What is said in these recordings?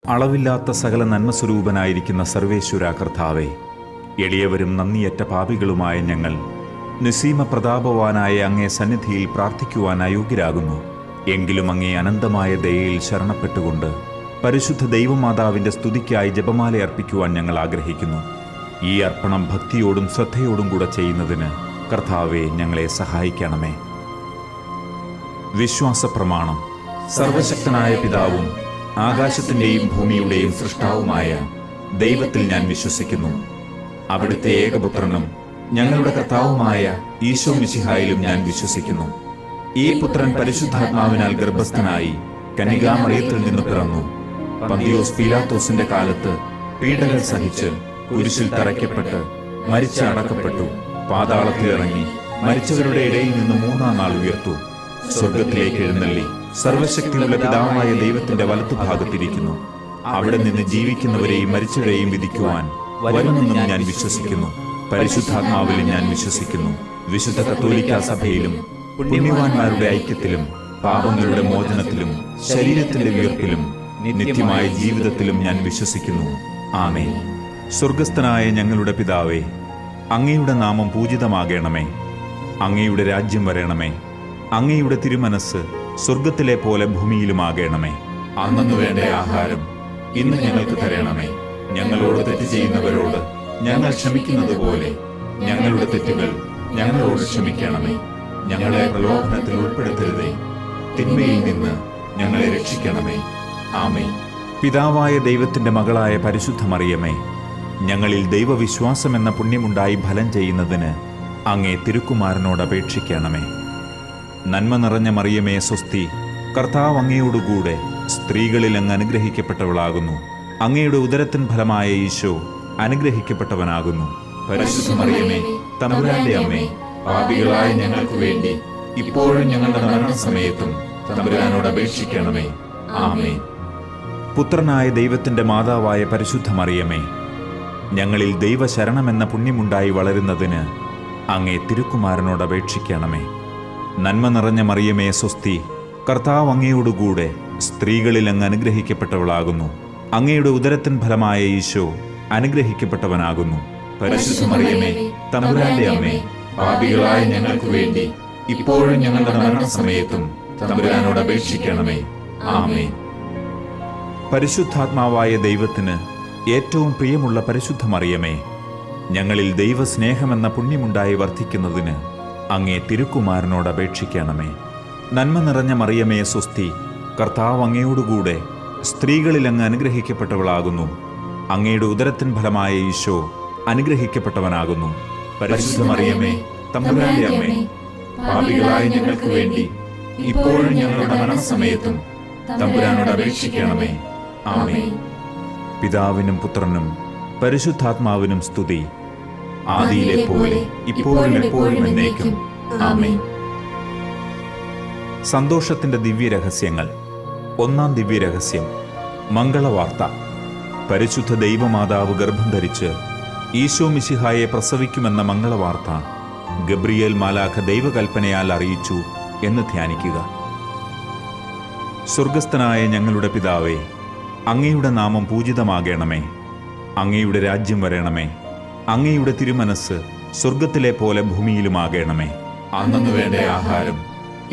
അളവില്ലാത്ത സകല നന്മസ്വരൂപനായിരിക്കുന്ന സർവേശ്വര കർത്താവേ, എളിയവരും നന്ദിയറ്റ പാപികളുമായ ഞങ്ങൾ നിസീമ പ്രതാപവാനായ അങ്ങേ സന്നിധിയിൽ പ്രാർത്ഥിക്കുവാൻ അയോഗ്യരാകുന്നു. എങ്കിലും അങ്ങേ അനന്തമായ ദയയിൽ ശരണപ്പെട്ടുകൊണ്ട് പരിശുദ്ധ ദൈവമാതാവിൻ്റെ സ്തുതിക്കായി ജപമാല അർപ്പിക്കുവാൻ ഞങ്ങൾ ആഗ്രഹിക്കുന്നു. ഈ അർപ്പണം ഭക്തിയോടും ശ്രദ്ധയോടും കൂടെ ചെയ്യുന്നതിന് കർത്താവെ ഞങ്ങളെ സഹായിക്കണമേ. വിശ്വാസ പ്രമാണം. സർവശക്തനായ പിതാവും ആകാശത്തിൻ്റെയും ഭൂമിയുടെയും സൃഷ്ടാവുമായ ദൈവത്തിൽ ഞാൻ വിശ്വസിക്കുന്നു. അവിടുത്തെ ഏകപുത്രനും ഞങ്ങളുടെ കർത്താവുമായ ഈശോ മിശിഹായിലും ഞാൻ വിശ്വസിക്കുന്നു. ഈ പുത്രൻ പരിശുദ്ധാത്മാവിനാൽ ഗർഭസ്ഥനായി കന്യകാമറിയത്തിൽ നിന്ന് പിറന്നു. പന്തിയോസ് പീലാത്തോസിന്റെ കാലത്ത് പീഡകൾ സഹിച്ച് കുരിശിൽ തറയ്ക്കപ്പെട്ട് മരിച്ച് അടക്കപ്പെട്ടു. പാതാളത്തിൽ ഇറങ്ങി മരിച്ചവരുടെ ഇടയിൽ നിന്ന് മൂന്നാം നാൾ ഉയർത്തു. സ്വർഗത്തിലേക്ക് എഴുന്നള്ളി സർവശക്തിയുള്ള പിതാവായ ദൈവത്തിന്റെ വലത്തുഭാഗത്തിരിക്കുന്നു. അവിടെ നിന്ന് ജീവിക്കുന്നവരെയും മരിച്ചവരെയും വിധിക്കുവാൻ വരുമെന്നും ഞാൻ വിശ്വസിക്കുന്നു. പരിശുദ്ധാത്മാവിലും ഞാൻ വിശ്വസിക്കുന്നു. വിശുദ്ധ കത്തോലിക്കാ സഭയിലും പുണ്യവാന്മാരുടെ ഐക്യത്തിലും പാപങ്ങളുടെ മോചനത്തിലും ശരീരത്തിന്റെ ഉയർപ്പിലും നിത്യമായ ജീവിതത്തിലും ഞാൻ വിശ്വസിക്കുന്നു. ആമേൻ. സ്വർഗസ്ഥനായ ഞങ്ങളുടെ പിതാവേ, അങ്ങയുടെ നാമം പൂജിതമാകണമേ. അങ്ങയുടെ രാജ്യം വരണമേ. അങ്ങയുടെ തിരുമനസ് സ്വർഗത്തിലെ പോലെ ഭൂമിയിലുമാകണമേ. അന്നു വേണ്ട ആഹാരം ഇന്ന് ഞങ്ങൾക്ക് തരണമേ. ഞങ്ങളോട് തെറ്റ് ചെയ്യുന്നവരോട് ഞങ്ങൾ ക്ഷമിക്കുന്നത് പോലെ ഞങ്ങളുടെ തെറ്റുകൾ ഞങ്ങളോട് ക്ഷമിക്കണമേ. ഞങ്ങളെ പ്രലോഭനത്തിൽ ഉൾപ്പെടുത്തരുതേ, തിന്മയിൽ നിന്ന് ഞങ്ങളെ രക്ഷിക്കണമേ. ആമേൻ. പിതാവായ ദൈവത്തിന്റെ മകളായ പരിശുദ്ധ മറിയമേ, ഞങ്ങളിൽ ദൈവവിശ്വാസം എന്ന പുണ്യമുണ്ടായി ഫലം ചെയ്യുന്നതിന് അങ്ങേ തിരുക്കുമാരനോട് അപേക്ഷിക്കണമേ. നന്മ നിറഞ്ഞ മറിയമേ സ്വസ്തി, കർത്താവ് അങ്ങയോടുകൂടെ സ്ത്രീകളിൽ അങ്ങ് അനുഗ്രഹിക്കപ്പെട്ടവളാകുന്നു. അങ്ങയുടെ ഉദരത്തിൻ ഫലമായ ഈശോ അനുഗ്രഹിക്കപ്പെട്ടവനാകുന്നു. പരിശുദ്ധ മറിയമേ, തമ്പുരാന്റെ അമ്മേ, പാപികളായ ഞങ്ങൾക്ക് വേണ്ടി ഇപ്പോഴും ഞങ്ങളുടെ മരണസമയത്തും തമ്പുരാനോട് അപേക്ഷിക്കണമേ. ആമേൻ. പുത്രനായ ദൈവത്തിന്റെ മാതാവായ പരിശുദ്ധ മറിയമേ, ഞങ്ങളിൽ ദൈവശരണമെന്ന പുണ്യമുണ്ടായി വളരുന്നതിന് അങ്ങേ തിരുക്കുമാരനോട് അപേക്ഷിക്കണമേ. നന്മ നിറഞ്ഞ മറിയമേ സ്വസ്തി, കർത്താവ് അങ്ങയോടുകൂടെ സ്ത്രീകളിൽ അങ്ങ് അനുഗ്രഹിക്കപ്പെട്ടവളാകുന്നു. അങ്ങയുടെ ഉദരത്തിൻ ഫലമായ ഈശോ അനുഗ്രഹിക്കപ്പെട്ടവനാകുന്നു. പരിശുദ്ധ മറിയമേ, തമ്പുരാന്റെ അമ്മേ, പാപികളായ ഞങ്ങൾക്ക് വേണ്ടി ഇപ്പോഴും ഞങ്ങളുടെ മരണസമയത്തും തമ്പുരാനോട് അപേക്ഷിക്കണമേ. ആമേൻ. പരിശുദ്ധാത്മാവായ ദൈവത്തിന് ഏറ്റവും പ്രിയമുള്ള പരിശുദ്ധ മറിയമേ, ഞങ്ങളിൽ ദൈവസ്നേഹമെന്ന പുണ്യമുണ്ടായി വർദ്ധിക്കുന്നതിന് അങ്ങേ തിരുക്കുമാരനോട് അപേക്ഷിക്കണമേ. നന്മ നിറഞ്ഞ മറിയമേ സ്വസ്തി, കർത്താവ് അങ്ങയോടുകൂടെ സ്ത്രീകളിൽ അങ്ങ് അനുഗ്രഹിക്കപ്പെട്ടവളാകുന്നു. അങ്ങയുടെ ഉദരത്തിൻ ഫലമായ ഈശോ അനുഗ്രഹിക്കപ്പെട്ടവനാകുന്നു. പരിശുദ്ധ മറിയമേ, തമ്പുരാന്റെ അമ്മേ, പാപികളായ ഞങ്ങൾക്ക് വേണ്ടി ഇപ്പോഴും ഞങ്ങളുടെ മരണസമയത്തും തമ്പുരാനോട് അപേക്ഷിക്കണമേ. ആമേൻ. പിതാവിനും പുത്രനും പരിശുദ്ധാത്മാവിനും സ്തുതി, ആദിയിലെ പോലെ ഇപ്പോഴും എപ്പോഴും എന്നേക്കും. ആമേൻ. സന്തോഷത്തിന്റെ ദിവ്യരഹസ്യങ്ങൾ. ഒന്നാം ദിവ്യരഹസ്യം, മംഗളവാർത്ത. പരിശുദ്ധ ദൈവമാതാവ് ഗർഭം ധരിച്ച് ഈശോ മിശിഹായെ പ്രസവിക്കുമെന്ന മംഗളവാർത്ത ഗബ്രിയേൽ മാലാഖ ദൈവകൽപ്പനയാൽ അറിയിച്ചു എന്ന് ധ്യാനിക്കുക. സ്വർഗസ്ഥനായ ഞങ്ങളുടെ പിതാവേ, അങ്ങയുടെ നാമം പൂജിതമാകണമേ. അങ്ങയുടെ രാജ്യം വരണമേ. അങ്ങയുടെ തിരുമനസ് സ്വർഗത്തിലെ പോലെ ഭൂമിയിലുമാകണമേ. അന്നു വേണ്ട ആഹാരം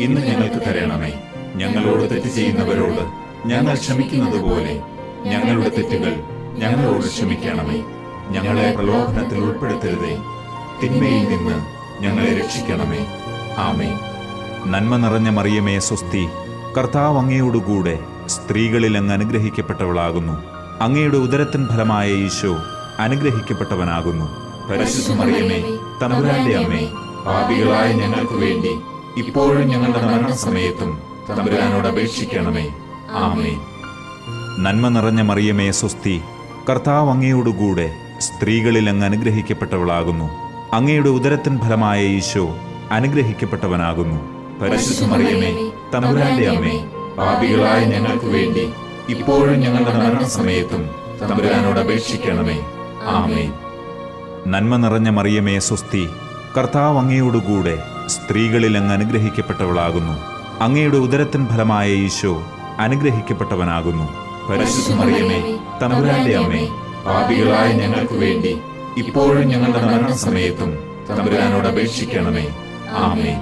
ഇന്ന് ഞങ്ങൾക്ക് തരണമേ. ഞങ്ങളോട് തെറ്റ് ചെയ്യുന്നവരോട് ഞങ്ങൾ ക്ഷമിക്കുന്നത് പോലെ ഞങ്ങളുടെ തെറ്റുകൾ ഞങ്ങളോട് ക്ഷമിക്കണമേ. ഞങ്ങളെ പ്രലോഭനത്തിൽ ഉൾപ്പെടുത്തരുതേ, തിന്മയിൽ നിന്ന് ഞങ്ങളെ രക്ഷിക്കണമേ. ആമേൻ. നന്മ നിറഞ്ഞ മറിയമേ സ്വസ്തി, കർത്താവ് അങ്ങയോടുകൂടെ സ്ത്രീകളിൽ അങ്ങ് അനുഗ്രഹിക്കപ്പെട്ടവളാകുന്നു. അങ്ങയുടെ ഉദരത്തിൻ ഫലമായ ഈശോ അനുഗ്രഹിക്കപ്പെട്ടവനാകുന്നു. പരിശുദ്ധ മറിയമേ, തമ്പുരാന്റെ അമ്മേ, പാപികളായ ഞങ്ങൾക്ക് വേണ്ടി ഇപ്പോഴും ഞങ്ങളുടെ മരണസമയത്തും തമ്പുരാനോട് അപേക്ഷിക്കണമേ. ആമേൻ. നന്മ നിറഞ്ഞ മറിയമേ സ്വസ്തി, കർത്താവ് അങ്ങയോടുകൂടെ സ്ത്രീകളിൽ അങ്ങ് അനുഗ്രഹിക്കപ്പെട്ടവളാകുന്നു. അങ്ങയുടെ ഉദരത്തിൻ ഫലമായ ഈശോ അനുഗ്രഹിക്കപ്പെട്ടവനാകുന്നു. പരിശുദ്ധ മറിയമേ, തമ്പുരാന്റെ അമ്മേ, പാപികളായ ഞങ്ങൾക്ക് വേണ്ടി ഇപ്പോഴും ഞങ്ങളുടെ മരണസമയത്തും തമ്പുരാനോട് അപേക്ഷിക്കണമേ. ആമേൻ. നന്മ നിറഞ്ഞ മറിയമേ സ്വസ്തി, കർത്താവ് അങ്ങയോടുകൂടെ സ്ത്രീകളിൽ അങ്ങ് അനുഗ്രഹിക്കപ്പെട്ടവളാകുന്നു. അങ്ങയുടെ ഉദരത്തിൻ ഫലമായ ഈശോ അനുഗ്രഹിക്കപ്പെട്ടവനാകുന്നു. പരിശുദ്ധ മറിയമേ തമ്പുരാന്റെ അമ്മേ, പാപികളായ ഞങ്ങൾക്ക് വേണ്ടി ഇപ്പോഴും ഞങ്ങളുടെ മരണസമയത്തും തമ്പുരാനോട് അപേക്ഷിക്കണമേ. ആമേൻ.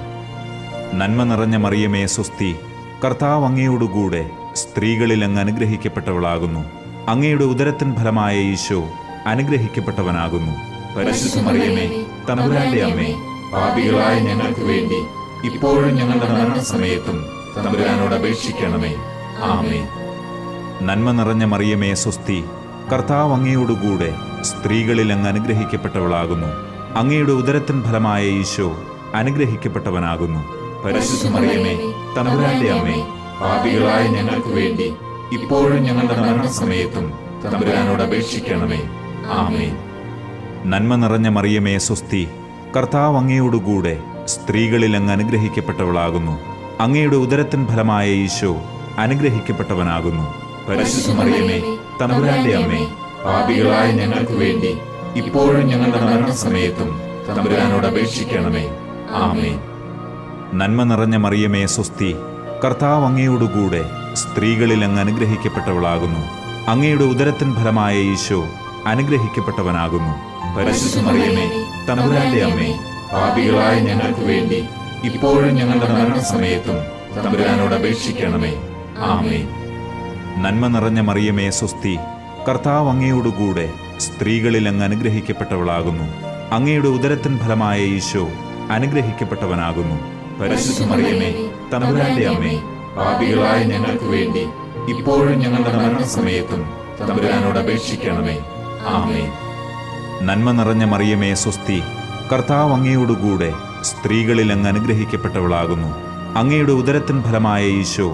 നന്മ നിറഞ്ഞ മറിയമേ സ്വസ്തി, കർത്താവ് അങ്ങയോടുകൂടെ സ്ത്രീകളിൽ അങ്ങ് അനുഗ്രഹിക്കപ്പെട്ടവളാകുന്നു. അങ്ങയുടെ ഉദരത്തിൻ ഫലമായ ഈശോ അനുഗ്രഹിക്കപ്പെട്ടവനാകുന്നു. പരിശുദ്ധ മറിയമേ തമ്പുരാന്റെ അമ്മേ, പാപികളായ ഞങ്ങൾക്ക് വേണ്ടി ഇപ്പോഴും ഞങ്ങളുടെ മരണസമയത്തും തമ്പുരാനോട് അപേക്ഷിക്കണമേ. ആമേൻ. നന്മ നിറഞ്ഞ മറിയമേ സ്വസ്തി, കർത്താവ് അങ്ങയോടുകൂടെ സ്ത്രീകളിൽ അങ്ങ് അനുഗ്രഹിക്കപ്പെട്ടവളാകുന്നു. അങ്ങയുടെ ഉദരത്തിൻ ഫലമായ ഈശോ അനുഗ്രഹിക്കപ്പെട്ടവനാകുന്നു. പരിശുദ്ധ മറിയമേ തമ്പുരാന്റെ അമ്മേ, പാപികളായ ഞങ്ങൾക്ക് വേണ്ടി ഇപ്പോഴും ഞങ്ങളുടെ മരണസമയത്തും തമ്പുരാനോട് അപേക്ഷിക്കണമേ. ആമേൻ. നന്മ നിറഞ്ഞ മറിയമേ സ്വസ്തി, കർത്താവ് അങ്ങയോടുകൂടെ സ്ത്രീകളിൽ അങ്ങ് അനുഗ്രഹിക്കപ്പെട്ടവളാകുന്നു. അങ്ങയുടെ ഉദരത്തിൻ ഫലമായ ഈശോ അനുഗ്രഹിക്കപ്പെട്ടവനാകുന്നു. പരിശുദ്ധ മറിയമേ തമ്പുരാന്റെ അമ്മേ, പാപികളായ ഞങ്ങൾക്ക് വേണ്ടി ഇപ്പോഴും ഞങ്ങളുടെ മരണസമയത്തും തമ്പുരാനോട് അപേക്ഷിക്കണമേ. ആമേൻ. നന്മ നിറഞ്ഞ മറിയമേ സ്വസ്തി, കർത്താവ് അങ്ങയോടുകൂടെ സ്ത്രീകളിൽ അങ്ങ് അനുഗ്രഹിക്കപ്പെട്ടവളാകുന്നു. അങ്ങയുടെ ഉദരത്തിൻ ഫലമായ ഈശോ അനുഗ്രഹിക്കപ്പെട്ടവനാകുന്നു. പരിശുദ്ധ മറിയമേ തമ്പുരാന്റെ അമ്മേ, പാപികളായ ഞങ്ങൾക്ക് വേണ്ടി ഇപ്പോഴും ഞങ്ങളുടെ മരണസമയത്തും തമ്പുരാനോട് അപേക്ഷിക്കണമേ. ആമേൻ. നന്മ നിറഞ്ഞ മറിയമേ സ്വസ്തി, കർത്താവ് അങ്ങയോടുകൂടെ സ്ത്രീകളിൽ അങ്ങ് അനുഗ്രഹിക്കപ്പെട്ടവളാകുന്നു. അങ്ങയുടെ ഉദരത്തിൻ ഫലമായ ഈശോ അനുഗ്രഹിക്കപ്പെട്ടവനാകുന്നു. പരിശുദ്ധ മറിയമേ തമ്പുരാന്റെ അമ്മേ, പാപികളായ ഞങ്ങൾക്ക് വേണ്ടി ഇപ്പോഴും ഞങ്ങളുടെ മരണസമയത്തും തമ്പുരാനോട് അപേക്ഷിക്കണമേ. ആമേൻ. നന്മ നിറഞ്ഞ മറിയമേ സ്വസ്തി, കർത്താവ് അങ്ങയോടുകൂടെ സ്ത്രീകളിൽ അങ്ങ് അനുഗ്രഹിക്കപ്പെട്ടവളാകുന്നു. അങ്ങയുടെ ഉദരത്തിൻ ഫലമായ ഈശോ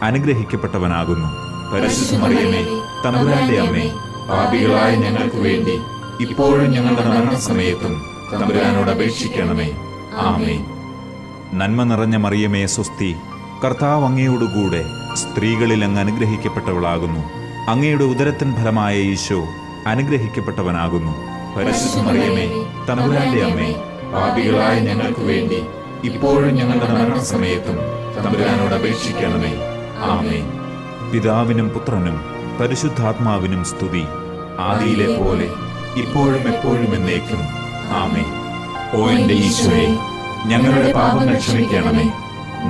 അനുഗ്രഹിക്കപ്പെട്ടവനാകുന്നു. പരിശുദ്ധ മറിയമേ തമ്പുരാന്റെ അമ്മേ, പാപികളായ ഞങ്ങൾക്ക് വേണ്ടി ഇപ്പോഴും ഞങ്ങളുടെ മരണസമയത്തും തമ്പുരാനോട് അപേക്ഷിക്കണമേ. ആമേൻ. നന്മ നിറഞ്ഞ മറിയമേ സ്വസ്തി, കർത്താവ് അങ്ങയോടുകൂടെ സ്ത്രീകളിൽ അങ്ങ് അനുഗ്രഹിക്കപ്പെട്ടവളാകുന്നു. അങ്ങയുടെ ഉദരത്തിൻ ഫലമായ ഈശോ അനുഗ്രഹിക്കപ്പെട്ടവനാകുന്നു. പരിശുദ്ധ മറിയമേ തമ്പുരാന്റെ അമ്മേ, പാപികളായ ഞങ്ങൾക്ക് വേണ്ടി ഇപ്പോഴും ഞങ്ങളുടെ മരണസമയത്തും തമ്പുരാനോട് അപേക്ഷിക്കണമേ. ആമേൻ. പിതാവിനും പുത്രനും പരിശുദ്ധാത്മാവിനും സ്തുതി, ആദിയിലെ പോലെ ഇപ്പോഴും എപ്പോഴും എന്നേക്കും. ആമേൻ. ഓ എന്റെ ഈശോയെ, ഞങ്ങളുടെ പാപങ്ങൾ ക്ഷമിക്കണമേ.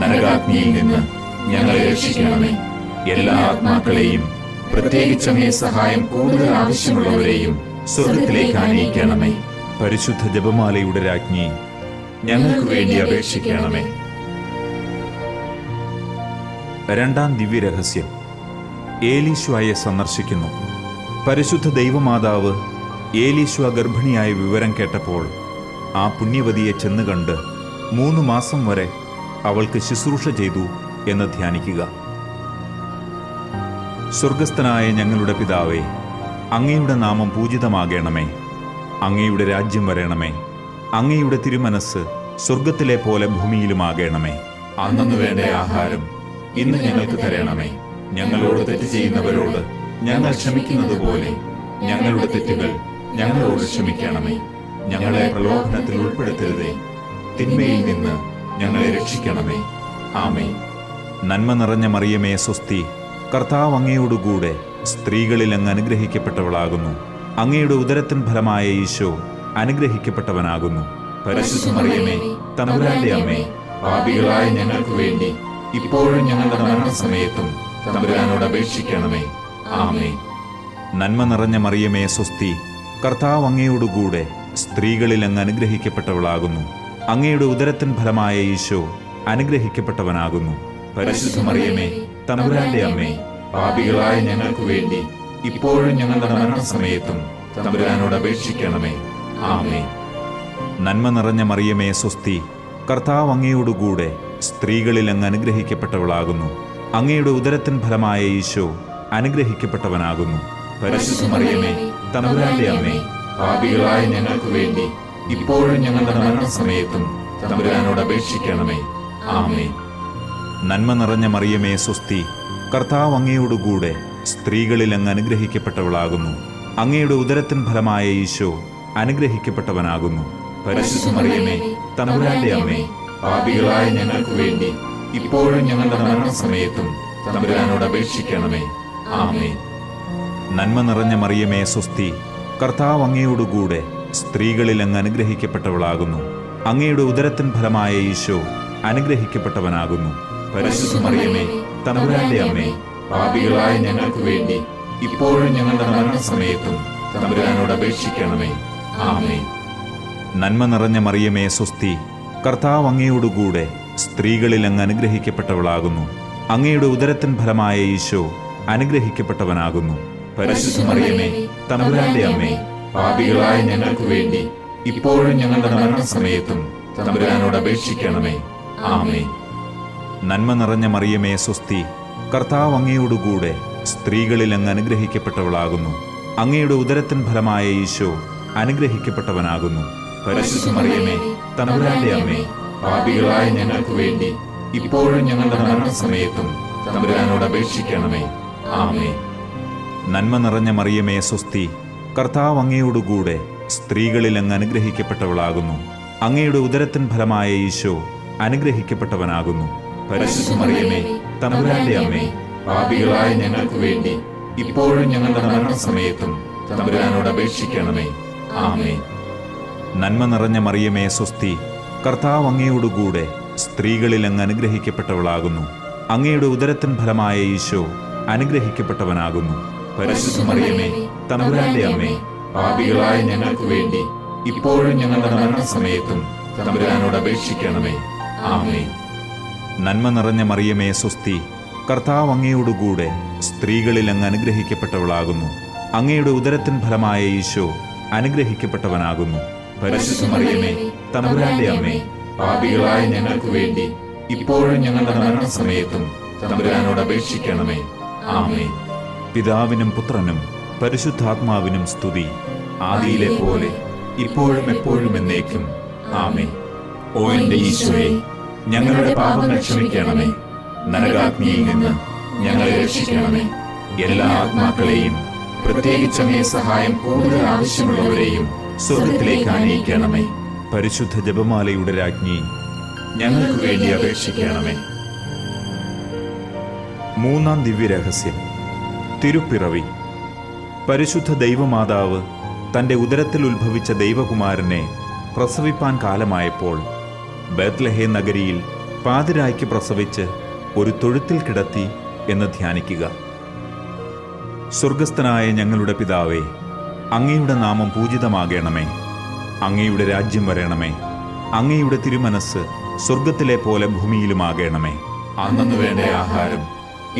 നരകാഗ്നിയിൽ നിന്ന് ഞങ്ങളെ രക്ഷിക്കണമേ. എല്ലാ ആത്മാക്കളെയും, പ്രത്യേകിച്ച് അങ്ങേ സഹായം കൂടുതൽ ആവശ്യമുള്ളവരെയും സ്വർഗത്തിലേക്ക് ആനയിക്കണമേ. പരിശുദ്ധ ജപമാലയുടെ രാജ്ഞി, ഞങ്ങൾക്ക് വേണ്ടി അപേക്ഷിക്കണമേ. രണ്ടാം ദിവ്യരഹസ്യം, ഏലീശ്വയെ സന്ദർശിക്കുന്നു. പരിശുദ്ധ ദൈവമാതാവ് ഏലീശ്വ ഗർഭിണിയായ വിവരം കേട്ടപ്പോൾ ആ പുണ്യവതിയെ ചെന്ന് കണ്ട് 3 മാസം വരെ അവൾക്ക് ശുശ്രൂഷ ചെയ്തു എന്ന് ധ്യാനിക്കുക. സ്വർഗസ്ഥനായ ഞങ്ങളുടെ പിതാവേ, അങ്ങയുടെ നാമം പൂജിതമാകണമേ. അങ്ങയുടെ രാജ്യം വരണമേ. അങ്ങയുടെ തിരുമനസ് സ്വർഗത്തിലെ പോലെ ഭൂമിയിലുമാകണമേ. അന്നു വേണ്ട ആഹാരം ഇന്ന് ഞങ്ങൾക്ക് തരണമേ. ഞങ്ങളോട് തെറ്റ് ചെയ്യുന്നവരോട് ഞങ്ങൾ ക്ഷമിക്കുന്നത് പോലെ ഞങ്ങളുടെ തെറ്റുകൾ ഞങ്ങളോട് ക്ഷമിക്കണമേ. ഞങ്ങളെ പ്രലോഭനത്തിൽ ഉൾപ്പെടുത്തരുതേ, തിന്മയിൽ നിന്ന് ഞങ്ങളെ രക്ഷിക്കണമേ. ആമേൻ. നന്മ നിറഞ്ഞ മറിയമേ സ്വസ്തി, കർത്താവ് അങ്ങയോടുകൂടെ സ്ത്രീകളിൽ അങ്ങ് അനുഗ്രഹിക്കപ്പെട്ടവളാകുന്നു. അങ്ങയുടെ ഉദരത്തിൻ ഫലമായ ഈശോ അനുഗ്രഹിക്കപ്പെട്ടവനാകുന്നു. പരിശുദ്ധ മറിയമേ തമ്പുരാന്റെ അമ്മേ, പാപികളായ ഞങ്ങൾക്ക് വേണ്ടി ഇപ്പോഴും ഞങ്ങളുടെ മരണസമയത്തും തമ്പുരാനോട് അപേക്ഷിക്കണമേ. ആമേൻ. നന്മ നിറഞ്ഞ മറിയമേ സ്വസ്തി, കർത്താവ് അങ്ങയോടുകൂടെ സ്ത്രീകളിൽ അങ്ങ് അനുഗ്രഹിക്കപ്പെട്ടവളാകുന്നു. അങ്ങയുടെ ഉദരത്തിൻ ഫലമായ ഈശോ അനുഗ്രഹിക്കപ്പെട്ടവനാകുന്നു. പരിശുദ്ധ മറിയമേ തമ്പുരാന്റെ അമ്മേ, പാപികളായ ഞങ്ങൾക്ക് വേണ്ടി ഇപ്പോഴും ഞങ്ങളുടെ മരണസമയത്തും തമ്പുരാനോട് അപേക്ഷിക്കണമേ. ആമേൻ. നന്മ നിറഞ്ഞ മറിയമേ സ്വസ്തി, കർത്താവ് അങ്ങയോടുകൂടെ സ്ത്രീകളിൽ അങ്ങ് അനുഗ്രഹിക്കപ്പെട്ടവളാകുന്നു. അങ്ങയുടെ ഉദരത്തിൻ ഫലമായ ഈശോ അനുഗ്രഹിക്കപ്പെട്ടവനാകുന്നു. പരിശുദ്ധ മറിയമേ തമ്പുരാന്റെ അമ്മേ, പാപികളായ ഞങ്ങൾക്ക് വേണ്ടി ഇപ്പോഴും ഞങ്ങളുടെ മരണസമയത്തും തമ്പുരാനോട് അപേക്ഷിക്കണമേ. ആമേൻ. നന്മ നിറഞ്ഞ മറിയമേ സ്വസ്തി, കർത്താവ് അങ്ങയോടുകൂടെ സ്ത്രീകളിൽ അങ്ങ് അനുഗ്രഹിക്കപ്പെട്ടവളാകുന്നു. അങ്ങയുടെ ഉദരത്തിൻ ഫലമായ ഈശോ അനുഗ്രഹിക്കപ്പെട്ടവനാകുന്നു. പരിശുദ്ധ മറിയമേ തമ്പുരാന്റെ അമ്മേ, പാപികളായ ഞങ്ങൾക്ക് വേണ്ടി ഇപ്പോഴും ഞങ്ങളുടെ മരണസമയത്തും തമ്പുരാനോട് അപേക്ഷിക്കണമേ. ആമേൻ. നന്മ നിറഞ്ഞ മറിയമേ സ്വസ്തി, കർത്താവ് അങ്ങയോടുകൂടെ സ്ത്രീകളിൽ അങ്ങ് അനുഗ്രഹിക്കപ്പെട്ടവളാകുന്നു. അങ്ങയുടെ ഉദരത്തിൻ ഫലമായ ഈശോ അനുഗ്രഹിക്കപ്പെട്ടവനാകുന്നു. പരിശുദ്ധ മറിയമേ, തമ്പുരാന്റെ അമ്മേ, പാപികളായ ഞങ്ങൾക്ക് വേണ്ടി ഇപ്പോഴും ഞങ്ങളുടെ മരണസമയത്തും തമ്പുരാനോട് അപേക്ഷിക്കണമേ. ആമേൻ. നന്മ നിറഞ്ഞ മറിയമേ സ്വസ്തി, കർത്താവ് അങ്ങയോടുകൂടെ സ്ത്രീകളിൽ അങ്ങ് അനുഗ്രഹിക്കപ്പെട്ടവളാകുന്നു. അങ്ങയുടെ ഉദരത്തിൻ ഫലമായ ഈശോ അനുഗ്രഹിക്കപ്പെട്ടവനാകുന്നു. പരിശുദ്ധ മറിയമേ, തമ്പുരാന്റെ അമ്മേ, പാപികളായ ഞങ്ങൾക്ക് വേണ്ടി ഇപ്പോഴും ഞങ്ങളുടെ മരണസമയത്തും തമ്പുരാനോട് അപേക്ഷിക്കണമേ. ആമേൻ. നന്മ നിറഞ്ഞ മറിയമേ സ്വസ്തി, കർത്താവ് അങ്ങയോടുകൂടെ സ്ത്രീകളിൽ അങ്ങ് അനുഗ്രഹിക്കപ്പെട്ടവളാകുന്നു. അങ്ങയുടെ ഉദരത്തിൻ ഫലമായ ഈശോ അനുഗ്രഹിക്കപ്പെട്ടവനാകുന്നു. പരിശുദ്ധ മറിയമേ, തമ്പുരാന്റെ അമ്മേ, പാപികളായ ഞങ്ങൾക്ക് വേണ്ടി ഇപ്പോഴും ഞങ്ങളുടെ മരണസമയത്തും തമ്പുരാനോട് അപേക്ഷിക്കണമേ. ആമേൻ. നന്മ നിറഞ്ഞ മറിയമേ സ്വസ്തി, കർത്താവ് അങ്ങയോടുകൂടെ സ്ത്രീകളിൽ അങ്ങ് അനുഗ്രഹിക്കപ്പെട്ടവളാകുന്നു. അങ്ങയുടെ ഉദരത്തിൻ ഫലമായ ഈശോ അനുഗ്രഹിക്കപ്പെട്ടവനാകുന്നു. പരിശുദ്ധ മറിയമേ, തമ്പുരാന്റെ അമ്മേ, പാപികളായ ഞങ്ങൾക്ക് വേണ്ടി ഇപ്പോഴും ഞങ്ങളുടെ മരണസമയത്തും തമ്പുരാനോട് അപേക്ഷിക്കണമേ. ആമേൻ. നന്മ നിറഞ്ഞ മറിയമേ സ്വസ്തി, കർത്താവ് അങ്ങയോടുകൂടെ സ്ത്രീകളിൽ അങ്ങ് അനുഗ്രഹിക്കപ്പെട്ടവളാകുന്നു. അങ്ങയുടെ ഉദരത്തിൻ ഫലമായ ഈശോ അനുഗ്രഹിക്കപ്പെട്ടവനാകുന്നു. പരിശുദ്ധ മറിയമേ, തമ്പുരാന്റെ അമ്മേ, പാപികളായ ഞങ്ങൾക്ക് വേണ്ടി ഇപ്പോഴും ഞങ്ങളുടെ മരണസമയത്തും തമ്പുരാനോട് അപേക്ഷിക്കണമേ. ആമേൻ. നന്മ നിറഞ്ഞ മറിയമേ സ്വസ്തി, കർത്താവ് അങ്ങയോടുകൂടെ സ്ത്രീകളിൽ അങ്ങ് അനുഗ്രഹിക്കപ്പെട്ടവളാകുന്നു. അങ്ങയുടെ ഉദരത്തിൻ ഫലമായ ഈശോ അനുഗ്രഹിക്കപ്പെട്ടവനാകുന്നു. പരിശുദ്ധ മറിയമേ, തമ്പുരാന്റെ അമ്മേ, പാപികളായ ഞങ്ങൾക്ക് വേണ്ടി ഇപ്പോഴും ഞങ്ങളുടെ മരണസമയത്തും തമ്പുരാനോട് അപേക്ഷിക്കണമേ. ആമേൻ. പിതാവിനും പുത്രനും പരിശുദ്ധാത്മാവിനും സ്തുതി, ആദിയിലെ പോലെ ഇപ്പോഴും എപ്പോഴും എന്നേക്കും. ആമേൻ. ഓ എന്റെ ഈശോയെ, ഞങ്ങളുടെ പാപങ്ങൾ ക്ഷമിക്കണമേ. നരകാഗ്നിയിൽ നിന്ന് ഞങ്ങളെ രക്ഷിക്കണമേ. എല്ലാ ആത്മാക്കളെയും, പ്രത്യേകിച്ച് അങ്ങേ സഹായം കൂടുതൽ ആവശ്യമുള്ളവരെയും സ്വർഗത്തിലേക്ക് ആനയിക്കണമേ. പരിശുദ്ധ ജപമാലയുടെ രാജ്ഞി, ഞങ്ങൾക്ക് വേണ്ടി അപേക്ഷിക്കണമേ. മൂന്നാം ദിവ്യരഹസ്യം, തിരുപ്പിറവി. പരിശുദ്ധ ദൈവമാതാവ് തന്റെ ഉദരത്തിൽ ഉത്ഭവിച്ച ദൈവകുമാരനെ പ്രസവിപ്പാൻ കാലമായപ്പോൾ ബേത്ലഹേം നഗരിയിൽ പാതിരായ്ക്ക് പ്രസവിച്ച് ഒരു തൊഴുത്തിൽ കിടത്തി എന്ന് ധ്യാനിക്കുക. സ്വർഗസ്ഥനായ ഞങ്ങളുടെ പിതാവേ, അങ്ങയുടെ നാമം പൂജിതമാകണമേ. അങ്ങയുടെ രാജ്യം വരണമേ. അങ്ങയുടെ തിരുമനസ് സ്വർഗത്തിലെ പോലെ ഭൂമിയിലുമാകണമേ. അന്നു വേണ്ട ആഹാരം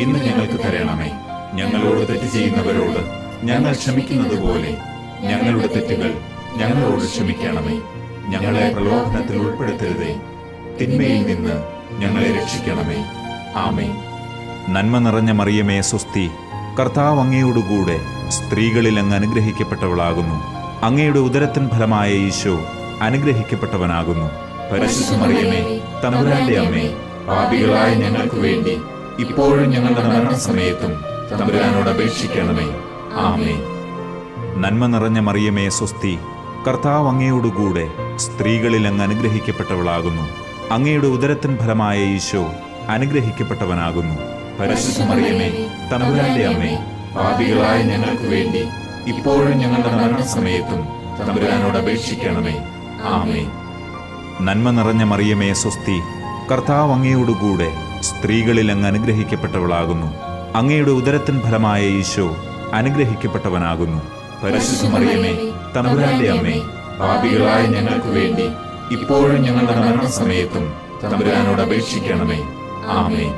ഇന്ന് ഞങ്ങൾക്ക് തരണമേ. ഞങ്ങളോട് തെറ്റ് ചെയ്യുന്നവരോട് ഞങ്ങൾ ക്ഷമിക്കുന്നത് പോലെ ഞങ്ങളുടെ തെറ്റുകൾ ഞങ്ങളോട് ക്ഷമിക്കണമേ. ഞങ്ങളെ പ്രലോഭനത്തിൽ ഉൾപ്പെടുത്തരുതേ, തിന്മയിൽ നിന്ന് ഞങ്ങളെ രക്ഷിക്കണമേ. ആമേൻ. നന്മ നിറഞ്ഞ മറിയമേ സ്വസ്തി, കർത്താവ് അങ്ങയോടുകൂടെ സ്ത്രീകളിൽ അങ്ങ് അനുഗ്രഹിക്കപ്പെട്ടവളാകുന്നു. അങ്ങയുടെ ഉദരത്തിൻ ഫലമായ ഈശോ അനുഗ്രഹിക്കപ്പെട്ടവനാകുന്നു. പരിശുദ്ധ മറിയമേ, തമ്പുരാന്റെ അമ്മേ, പാപികളായ ഞങ്ങൾക്ക് വേണ്ടി ഇപ്പോഴും ഞങ്ങളുടെ മരണസമയത്തും തമ്പുരാനോട് അപേക്ഷിക്കണമേ. ആമേൻ. നന്മ നിറഞ്ഞ മറിയമേ സ്വസ്തി, കർത്താവ് അങ്ങയോടുകൂടെ സ്ത്രീകളിൽ അങ്ങ് അനുഗ്രഹിക്കപ്പെട്ടവളാകുന്നു. അങ്ങയുടെ ഉദരത്തിൻ ഫലമായ ഈശോ അനുഗ്രഹിക്കപ്പെട്ടവനാകുന്നു. പരിശുദ്ധ മറിയമേ, തമ്പുരാന്റെ അമ്മേ, പാപികളായ ഞങ്ങൾക്ക് വേണ്ടി ഇപ്പോഴും ഞങ്ങളുടെ മരണസമയത്തും തമ്പുരാനോട് അപേക്ഷിക്കണമേ. ആമേൻ. നന്മ നിറഞ്ഞ മറിയമേ സ്വസ്തി, കർത്താവ് അങ്ങയോടുകൂടെ സ്ത്രീകളിൽ അങ്ങ് അനുഗ്രഹിക്കപ്പെട്ടവളാകുന്നു. അങ്ങയുടെ ഉദരത്തിൻ ഫലമായ ഈശോ അനുഗ്രഹിക്കപ്പെട്ടവനാകുന്നു. പരിശുദ്ധ മറിയമേ, തമ്പുരാന്റെ അമ്മേ, പാപികളായ ഞങ്ങൾക്ക് വേണ്ടി ഇപ്പോഴും ഞങ്ങളുടെ മരണസമയത്തും തമ്പുരാനോട് അപേക്ഷിക്കണമേ. ആമേൻ.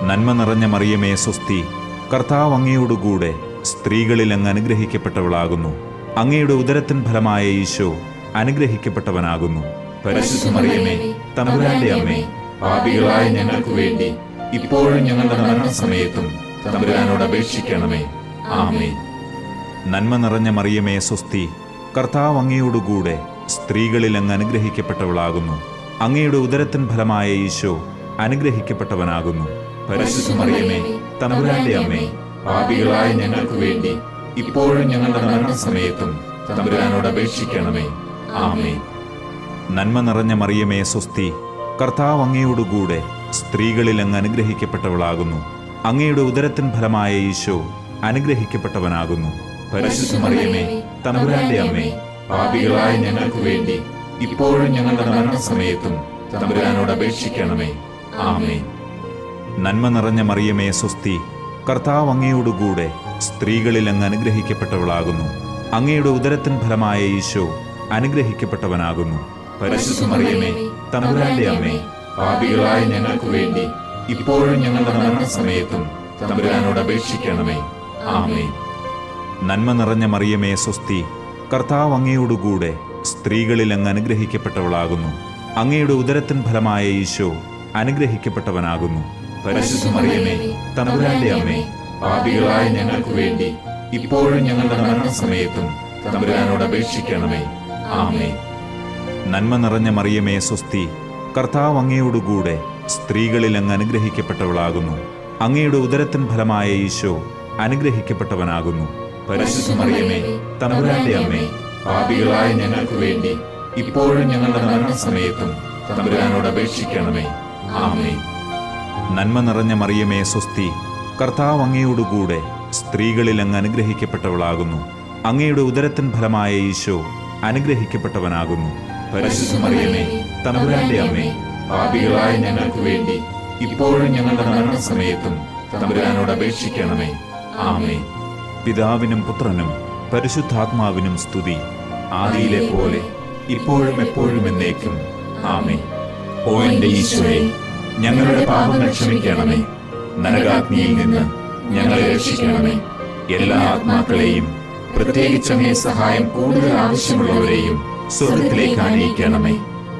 നന്മ നിറഞ്ഞ മറിയമേ സ്വസ്തി, കർത്താവ് അങ്ങയോടുകൂടെ സ്ത്രീകളിൽ അങ്ങ് അനുഗ്രഹിക്കപ്പെട്ടവളാകുന്നു. അങ്ങയുടെ ഉദരത്തിൻ ഫലമായ ഈശോ അനുഗ്രഹിക്കപ്പെട്ടവനാകുന്നു. പരിശുദ്ധ മറിയമേ, തമ്പുരാന്റെ അമ്മേ, പാപികളായ ഞങ്ങൾക്ക് വേണ്ടി ഇപ്പോഴും ഞങ്ങളുടെ മരണസമയത്തും തമ്പുരാനോട് അപേക്ഷിക്കണമേ. ആമേൻ. നന്മ നിറഞ്ഞ മറിയമേ സ്വസ്തി, കർത്താവ് അങ്ങയോടുകൂടെ സ്ത്രീകളിൽ അങ്ങ് അനുഗ്രഹിക്കപ്പെട്ടവളാകുന്നു. അങ്ങയുടെ ഉദരത്തിൻ ഫലമായ ഈശോ അനുഗ്രഹിക്കപ്പെട്ടവനാകുന്നു. പരിശുദ്ധ മറിയമേ, തമ്പുരാന്റെ അമ്മേ, പാപികളായ ഞങ്ങൾക്ക് വേണ്ടി ഇപ്പോഴും ഞങ്ങളുടെ മരണസമയത്തും തമ്പുരാനോട് അപേക്ഷിക്കണമേ. ആമേൻ. നന്മ നിറഞ്ഞ മറിയമേ സ്വസ്തി, കർത്താവ് അങ്ങയോടുകൂടെ സ്ത്രീകളിൽ അങ്ങ് അനുഗ്രഹിക്കപ്പെട്ടവളാകുന്നു. അങ്ങയുടെ ഉദരത്തിൻ ഫലമായ ഈശോ അനുഗ്രഹിക്കപ്പെട്ടവനാകുന്നു. പരിശുദ്ധ മറിയമേ, തമ്പുരാന്റെ അമ്മേ, പാപികളായ ഞങ്ങൾക്ക് വേണ്ടി ഇപ്പോഴും ഞങ്ങളുടെ മരണസമയത്തും തമ്പുരാനോട് അപേക്ഷിക്കണമേ. ആമേൻ. നന്മ നിറഞ്ഞ മറിയമേ, സ്വസ്തി. കർത്താവ് അങ്ങയോടുകൂടെ സ്ത്രീകളിൽ അങ്ങ് അനുഗ്രഹിക്കപ്പെട്ടവളാകുന്നു. അങ്ങയുടെ ഉദരത്തിൻ ഫലമായ ഈശോ അനുഗ്രഹിക്കപ്പെട്ടവനാകുന്നു. പരിശുദ്ധ മറിയമേ, തമ്പുരാന്റെ അമ്മേ, പാപികളായ ഞങ്ങൾക്ക് വേണ്ടി ഇപ്പോഴും ഞങ്ങളുടെ മരണസമയത്തും തമ്പുരാനോട് അപേക്ഷിക്കണമേ. ആമേൻ. നന്മ നിറഞ്ഞ മറിയമേ, സ്വസ്തി. കർത്താവ് അങ്ങയോടുകൂടെ സ്ത്രീകളിൽ അങ്ങ് അനുഗ്രഹിക്കപ്പെട്ടവളാകുന്നു. അങ്ങയുടെ ഉദരത്തിൻ ഫലമായ ഈശോ അനുഗ്രഹിക്കപ്പെട്ടവനാകുന്നു. പരിശുദ്ധ മറിയമേ, തമ്പുരാന്റെ അമ്മേ, പാപികളായ ഞങ്ങൾക്ക് വേണ്ടി ഇപ്പോഴും ഞങ്ങളുടെ മരണസമയത്തും തമ്പുരാനോട് അപേക്ഷിക്കണമേ. ആമേൻ. നന്മ നിറഞ്ഞ മറിയമേ, സ്വസ്തി. കർത്താവ് അങ്ങയോടുകൂടെ സ്ത്രീകളിൽ അങ്ങ് അനുഗ്രഹിക്കപ്പെട്ടവളാകുന്നു. അങ്ങയുടെ ഉദരത്തിൻ ഫലമായ ഈശോ അനുഗ്രഹിക്കപ്പെട്ടവനാകുന്നു. പരിശുദ്ധ മറിയമേ, തമ്പുരാന്റെ അമ്മേ, പാപികളായ ഞങ്ങൾക്ക് വേണ്ടി ഇപ്പോഴും ഞങ്ങളുടെ മരണസമയത്തും തമ്പുരാനോട് അപേക്ഷിക്കണമേ. ആമേൻ. നന്മ നിറഞ്ഞ മറിയമേ, സ്വസ്തി. കർത്താവ് അങ്ങയോടുകൂടെ സ്ത്രീകളിൽ അങ്ങ് അനുഗ്രഹിക്കപ്പെട്ടവളാകുന്നു. അങ്ങയുടെ ഉദരത്തിൻ ഫലമായ ഈശോ അനുഗ്രഹിക്കപ്പെട്ടവനാകുന്നു. പരിശുദ്ധ മറിയമേ, തമ്പുരാന്റെ അമ്മേ, പാപികളായ ഞങ്ങൾക്ക് വേണ്ടി ഇപ്പോഴും ഞങ്ങളുടെ മരണസമയത്തും തമ്പുരാനോട് അപേക്ഷിക്കണമേ. ആമേൻ. പിതാവിനും പുത്രനും പരിശുദ്ധാത്മാവിനും സ്തുതി, ആദിയിലെ പോലെ ഇപ്പോഴും എപ്പോഴും എന്നേക്കും. ആമേൻ. ഓ എന്റെ ഈശോയെ, ഞങ്ങളുടെ പാപങ്ങൾ ക്ഷമിക്കണമേ. നരകാഗ്നിയിൽ നിന്ന് ഞങ്ങളെ രക്ഷിക്കണമേ. എല്ലാ ആത്മാക്കളെയും, പ്രത്യേകിച്ച് അങ്ങേ സഹായം കൂടുതൽ ആവശ്യമുള്ളവരെയും സ്വർഗ്ഗത്തിലേക്ക് ആനയിക്കണമേ.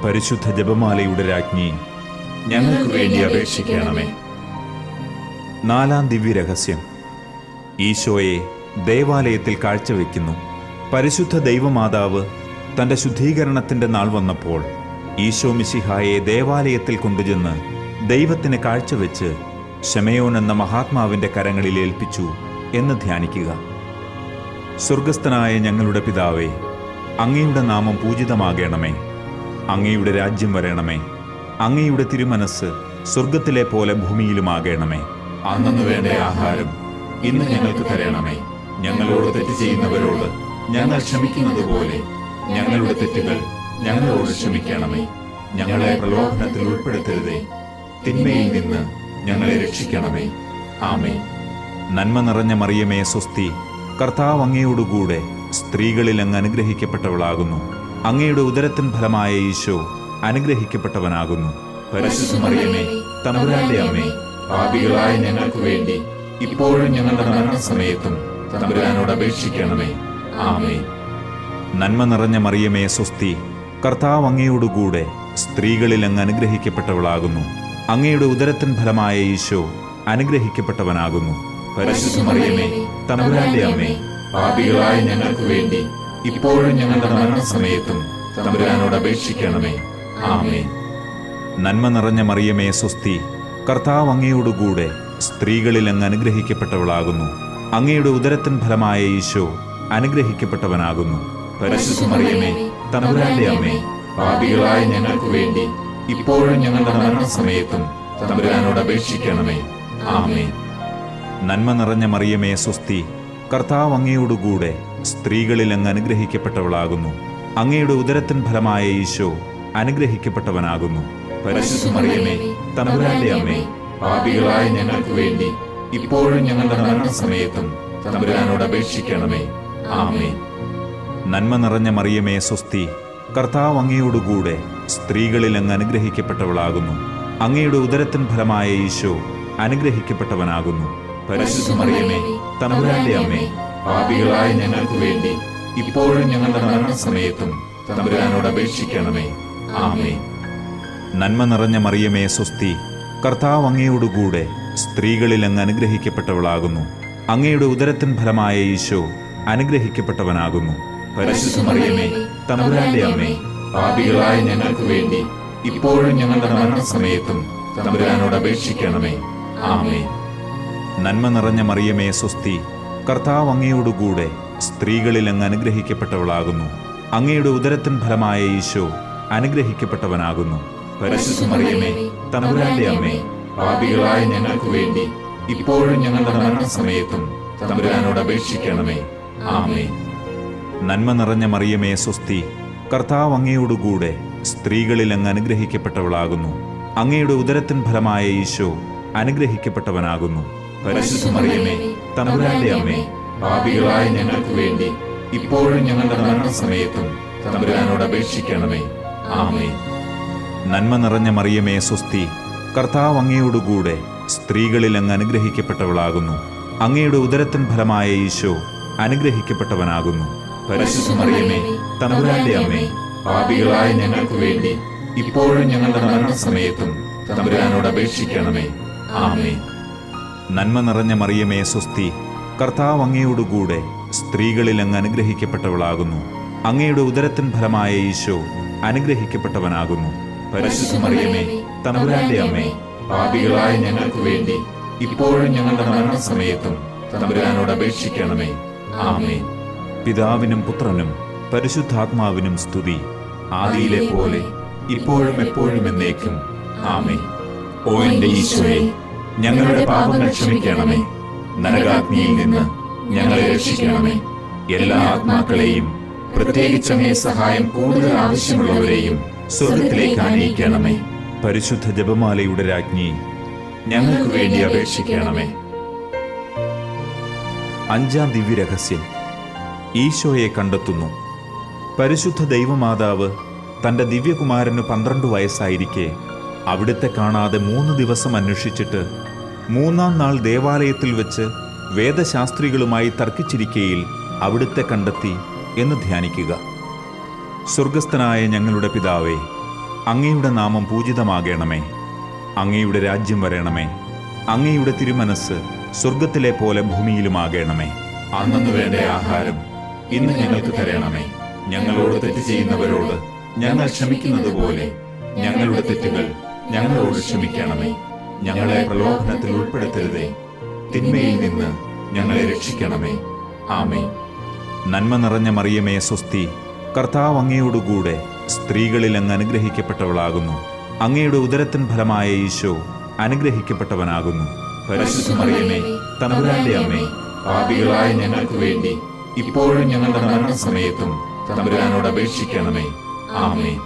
പരിശുദ്ധ ജപമാലയുടെ രാജ്ഞി, ഞങ്ങൾക്ക് വേണ്ടി അപേക്ഷിക്കണമേ. നാലാം ദിവ്യരഹസ്യം. ഈശോയെ ദേവാലയത്തിൽ കാഴ്ചവെക്കുന്നു. പരിശുദ്ധ ദൈവമാതാവ് തന്റെ ശുദ്ധീകരണത്തിന്റെ നാൾ വന്നപ്പോൾ ഈശോ മിശിഹായെ ദേവാലയത്തിൽ കൊണ്ടുചെന്ന് ദൈവത്തിന് കാഴ്ചവെച്ച് ശമയോൻ എന്ന മഹാത്മാവിന്റെ കരങ്ങളിൽ ഏൽപ്പിച്ചു എന്ന് ധ്യാനിക്കുക. സ്വർഗസ്ഥനായ ഞങ്ങളുടെ പിതാവേ, അങ്ങയുടെ നാമം പൂജിതമാകണമേ. അങ്ങയുടെ രാജ്യം വരണമേ. അങ്ങയുടെ തിരുമനസ് സ്വർഗത്തിലെ പോലെ ഭൂമിയിലുമാകണമേ. അന്നന്ന് വേണ്ട ആഹാരം ഇന്ന് ഞങ്ങൾക്ക് തരണമേ. ഞങ്ങളോട് തെറ്റ് ചെയ്യുന്നവരോട് ഞങ്ങൾ ക്ഷമിക്കുന്നത് പോലെ ഞങ്ങളുടെ തെറ്റുകൾ ഞങ്ങളോട് ക്ഷമിക്കണമേ. ഞങ്ങളെ പ്രലോഭനത്തിൽ ഉൾപ്പെടുത്തരുതേ, തിന്മയിൽ നിന്ന് ഞങ്ങളെ രക്ഷിക്കണമേ. ആമേൻ. നന്മ നിറഞ്ഞ മറിയമേ, സ്വസ്തി. കർത്താവ് അങ്ങയോടുകൂടെ സ്ത്രീകളിൽ അങ്ങ് അനുഗ്രഹിക്കപ്പെട്ടവളാകുന്നു. അങ്ങയുടെ ഉദരത്തിൻ ഫലമായ ഈശോ അനുഗ്രഹിക്കപ്പെട്ടവനാകുന്നു. പരിശുദ്ധ മറിയമേ, തമ്പുരാന്റെ അമ്മേ, പാപികളായ ഞങ്ങൾക്ക് വേണ്ടി ഇപ്പോഴും ഞങ്ങളുടെ മരണസമയത്തും തമ്പുരാനോട് അപേക്ഷിക്കണമേ. ആമേൻ. നന്മ നിറഞ്ഞ മറിയമേ, സ്വസ്തി. കർത്താവ് അങ്ങയോടുകൂടെ സ്ത്രീകളിൽ അങ്ങ് അനുഗ്രഹിക്കപ്പെട്ടവളാകുന്നു. അങ്ങയുടെ ഉദരത്തിൻ ഫലമായ ഈശോ അനുഗ്രഹിക്കപ്പെട്ടവനാകുന്നു. പരിശുദ്ധ മറിയമേ, തമ്പുരാന്റെ അമ്മേ, പാപികളായ ഞങ്ങൾക്ക് വേണ്ടി ഇപ്പോഴും ഞങ്ങളുടെ മരണസമയത്തും തമ്പുരാനോട് അപേക്ഷിക്കണമേ. ആമേൻ. നന്മ നിറഞ്ഞ മറിയമേ, സ്വസ്തി. കർത്താവ് അങ്ങയോടുകൂടെ സ്ത്രീകളിൽ അങ്ങ് അനുഗ്രഹിക്കപ്പെട്ടവളാകുന്നു. അങ്ങയുടെ ഉദരത്തിൻ ഫലമായ ഈശോ അനുഗ്രഹിക്കപ്പെട്ടവനാകുന്നു. പരിശുദ്ധ മറിയമേ, തമ്പുരാന്റെ അമ്മേ, പാപികളായ ഞങ്ങൾക്ക് വേണ്ടി ഇപ്പോഴും ഞങ്ങളുടെ മരണസമയത്തും തമ്പുരാനോട് അപേക്ഷിക്കണമേ. ആമേൻ. നന്മ നിറഞ്ഞ മറിയമേ, സ്വസ്തി. കർത്താവ് അങ്ങയോടുകൂടെ സ്ത്രീകളിൽ അങ്ങ് അനുഗ്രഹിക്കപ്പെട്ടവളാകുന്നു. അങ്ങയുടെ ഉദരത്തിൻ ഫലമായ ഈശോ അനുഗ്രഹിക്കപ്പെട്ടവനാകുന്നു. പരിശുദ്ധ മറിയമേ, തമ്പുരാന്റെ അമ്മേ, പാപികളായ ഞങ്ങൾക്ക് വേണ്ടി ഇപ്പോഴും ഞങ്ങളുടെ മരണസമയത്തും തമ്പുരാനോട് അപേക്ഷിക്കണമേ. ആമേൻ. നന്മ നിറഞ്ഞ മറിയമേ, സ്വസ്തി. കർത്താവ് അങ്ങയോടുകൂടെ സ്ത്രീകളിൽ അങ്ങ് അനുഗ്രഹിക്കപ്പെട്ടവളാകുന്നു. അങ്ങയുടെ ഉദരത്തിൻ ഫലമായ ഈശോ അനുഗ്രഹിക്കപ്പെട്ടവനാകുന്നു. പരിശുദ്ധ മറിയമേ, തമ്പുരാന്റെ അമ്മേ, പാപികളായ ഞങ്ങൾക്ക് വേണ്ടി ഇപ്പോഴും ഞങ്ങളുടെ മരണസമയത്തും തമ്പുരാനോട് അപേക്ഷിക്കണമേ. ആമേൻ. നന്മ നിറഞ്ഞ മറിയമേ, സ്വസ്തി. കർത്താവ് അങ്ങയോടുകൂടെ സ്ത്രീകളിൽ അങ്ങ് അനുഗ്രഹിക്കപ്പെട്ടവളാകുന്നു. അങ്ങയുടെ ഉദരത്തിൻ ഫലമായ ഈശോ അനുഗ്രഹിക്കപ്പെട്ടവനാകുന്നു. പരിശുദ്ധ മറിയമേ, തമ്പുരാന്റെ അമ്മേ, പാപികളായ ഞങ്ങൾക്ക് വേണ്ടി ഇപ്പോഴും ഞങ്ങളുടെ മരണസമയത്തും തമ്പുരാനോട് അപേക്ഷിക്കണമേ. ആമേൻ. നന്മ നിറഞ്ഞ മറിയമേ, സ്വസ്തി. കർത്താവ് അങ്ങയോടുകൂടെ സ്ത്രീകളിൽ അങ്ങ് അനുഗ്രഹിക്കപ്പെട്ടവളാകുന്നു. അങ്ങയുടെ ഉദരത്തിൻ ഫലമായ ഈശോ അനുഗ്രഹിക്കപ്പെട്ടവനാകുന്നു. പരിശുദ്ധ മറിയമേ, തമ്പുരാന്റെ അമ്മേ, പാപികളായ ഞങ്ങൾക്ക് വേണ്ടി ഇപ്പോഴും ഞങ്ങളുടെ മരണസമയത്തും തമ്പുരാനോട് അപേക്ഷിക്കണമേ. ആമേൻ. നന്മ നിറഞ്ഞ മറിയമേ സ്വസ്തി, കർത്താവ് അങ്ങയോടുകൂടെ സ്ത്രീകളിൽ അങ്ങ് അനുഗ്രഹിക്കപ്പെട്ടവളാകുന്നു. അങ്ങയുടെ ഉദരത്തിൻ ഫലമായ ഈശോ അനുഗ്രഹിക്കപ്പെട്ടവനാകുന്നു. പരിശുദ്ധ മറിയമേ, തമ്പുരാന്റെ അമ്മേ, പാപികളായ ഞങ്ങൾക്ക് വേണ്ടി ഇപ്പോഴും ഞങ്ങളുടെ മരണസമയത്തും തമ്പുരാനോട് അപേക്ഷിക്കണമേ. ആമേൻ. നന്മ നിറഞ്ഞ മറിയമേ സ്വസ്തി, കർത്താവ് അങ്ങയോടുകൂടെ സ്ത്രീകളിൽ അങ്ങ് അനുഗ്രഹിക്കപ്പെട്ടവളാകുന്നു. അങ്ങയുടെ ഉദരത്തിൻ ഫലമായ ഈശോ അനുഗ്രഹിക്കപ്പെട്ടവനാകുന്നു. പരിശുദ്ധ മറിയമേ, തമ്പുരാന്റെ അമ്മേ, പാപികളായ ഞങ്ങൾക്ക് വേണ്ടി ഇപ്പോഴും ഞങ്ങളുടെ മരണസമയത്തും തമ്പുരാനോട് അപേക്ഷിക്കണമേ. ആമേൻ. നന്മ നിറഞ്ഞ മറിയമേ സ്വസ്തി, കർത്താവ് അങ്ങയോടുകൂടെ സ്ത്രീകളിൽ അങ്ങ് അനുഗ്രഹിക്കപ്പെട്ടവളാകുന്നു. അങ്ങയുടെ ഉദരത്തിൻ ഫലമായ ഈശോ അനുഗ്രഹിക്കപ്പെട്ടവനാകുന്നു. പരിശുദ്ധ മറിയമേ, തമ്പുരാന്റെ അമ്മേ, പാപികളായ ഞങ്ങൾക്ക് വേണ്ടി ഇപ്പോഴും ഞങ്ങളുടെ മരണസമയത്തും തമ്പുരാനോട് അപേക്ഷിക്കണമേ. ആമേൻ. പിതാവിനും പുത്രനും പരിശുദ്ധാത്മാവിനും സ്തുതി, ആദിയിലെ പോലെ ഇപ്പോഴും എപ്പോഴും എന്നേക്കും. ആമേൻ. ഓ എന്റെ ഈശോയെ, ഞങ്ങളുടെ പാപങ്ങൾ ക്ഷമിക്കണമേ. നരകാഗ്നിയിൽ നിന്ന് ഞങ്ങളെ രക്ഷിക്കണമേ. എല്ലാ ആത്മാക്കളെയും, പ്രത്യേകിച്ച് അങ്ങേ സഹായം കൂടുതൽ ആവശ്യമുള്ളവരെയും സ്വർഗത്തിലേക്ക് ആനയിക്കണമേ. പരിശുദ്ധ ജപമാലയുടെ രാജ്ഞി, ഞങ്ങൾക്ക് വേണ്ടി അപേക്ഷിക്കണമേ. അഞ്ചാം ദിവ്യരഹസ്യം, ഈശോയെ കണ്ടെത്തുന്നു. പരിശുദ്ധ ദൈവമാതാവ് തന്റെ ദിവ്യകുമാരന് 12 വയസ്സായിരിക്കെ അവിടുത്തെ കാണാതെ 3 ദിവസം അന്വേഷിച്ചിട്ട് 3-ാം നാൾ ദേവാലയത്തിൽ വെച്ച് വേദശാസ്ത്രികളുമായി തർക്കിച്ചിരിക്കയിൽ അവിടുത്തെ കണ്ടെത്തി എന്ന് ധ്യാനിക്കുക. സ്വർഗസ്ഥനായ ഞങ്ങളുടെ പിതാവേ, അങ്ങയുടെ നാമം പൂജിതമാകണമേ. അങ്ങയുടെ രാജ്യം വരണമേ. അങ്ങയുടെ തിരുമനസ് സ്വർഗത്തിലെ പോലെ ഭൂമിയിലുമാകണമേ. അന്നു വേണ്ട ആഹാരം ഇന്ന് ഞങ്ങൾക്ക് തരണമേ. ഞങ്ങളോട് തെറ്റ് ചെയ്യുന്നവരോട് ഞങ്ങൾ ക്ഷമിക്കുന്നത് പോലെ ഞങ്ങളുടെ തെറ്റുകൾ ഞങ്ങളോട് ക്ഷമിക്കണമേ. ഞങ്ങളെ പ്രലോഭനത്തിൽ ഉൾപ്പെടുത്തരുതേ, തിന്മയിൽ നിന്ന് ഞങ്ങളെ രക്ഷിക്കണമേ. ആമേൻ. നന്മ നിറഞ്ഞ മറിയമേ സ്വസ്തി, കർത്താവ് അങ്ങയോടുകൂടെ സ്ത്രീകളിൽ അങ്ങ് അനുഗ്രഹിക്കപ്പെട്ടവളാകുന്നു. അങ്ങയുടെ ഉദരത്തിൻ ഫലമായ ഈശോ അനുഗ്രഹിക്കപ്പെട്ടവനാകുന്നു. പരിശുദ്ധ മറിയമേ, തമ്പുരാന്റെ അമ്മേ, പാപികളായ ഞങ്ങൾക്ക് വേണ്ടി ഇപ്പോഴും ഞങ്ങളുടെ മരണസമയത്തും തമ്പുരാനോട് അപേക്ഷിക്കണമേ. ആമേൻ.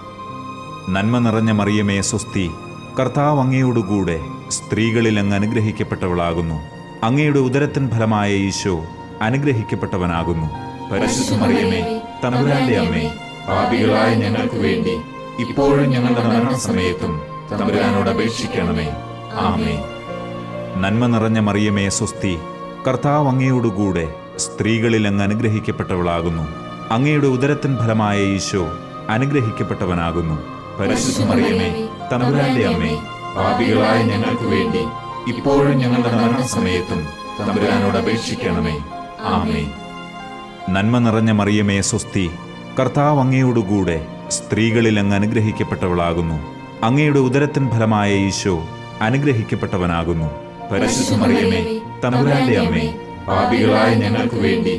നന്മ നിറഞ്ഞ മറിയമേ സ്വസ്തി, കർത്താവ് അങ്ങയോടുകൂടെ സ്ത്രീകളിൽ അങ്ങ് അനുഗ്രഹിക്കപ്പെട്ടവളാകുന്നു. അങ്ങയുടെ ഉദരത്തിൻ ഫലമായ ഈശോ അനുഗ്രഹിക്കപ്പെട്ടവനാകുന്നു. പരിശുദ്ധ മറിയമേ, തമ്പുരാന്റെ അമ്മേ, പാപികളായ ഞങ്ങൾക്ക് വേണ്ടി ഇപ്പോഴും ഞങ്ങളുടെ മരണസമയത്തും തമ്പുരാനോട് അപേക്ഷിക്കണമേ. ആമേൻ. നന്മ നിറഞ്ഞ മറിയമേ സ്വസ്തി, കർത്താവ് അങ്ങയോടുകൂടെ സ്ത്രീകളിൽ അങ്ങ് അനുഗ്രഹിക്കപ്പെട്ടവളാകുന്നു. അങ്ങയുടെ ഉദരത്തിൻ ഫലമായ ഈശോ അനുഗ്രഹിക്കപ്പെട്ടവനാകുന്നു. പരിശുദ്ധ മറിയമേ, തമ്പുരാന്റെ അമ്മേ, പാപികളായ ഞങ്ങൾക്ക് വേണ്ടി ഇപ്പോഴും ഞങ്ങളുടെ മരണസമയത്തും തമ്പുരാനോട് അപേക്ഷിക്കണമേ. ആമേൻ. നന്മ നിറഞ്ഞ മറിയമേ സ്വസ്തി, കർത്താവ് അങ്ങയോടുകൂടെ സ്ത്രീകളിൽ അങ്ങ് അനുഗ്രഹിക്കപ്പെട്ടവളാകുന്നു. അങ്ങയുടെ ഉദരത്തിൻ ഫലമായ ഈശോ അനുഗ്രഹിക്കപ്പെട്ടവനാകുന്നു. പരിശുദ്ധ മറിയമേ, തമ്പുരാന്റെ അമ്മേ, പാപികളായ ഞങ്ങൾക്ക് വേണ്ടി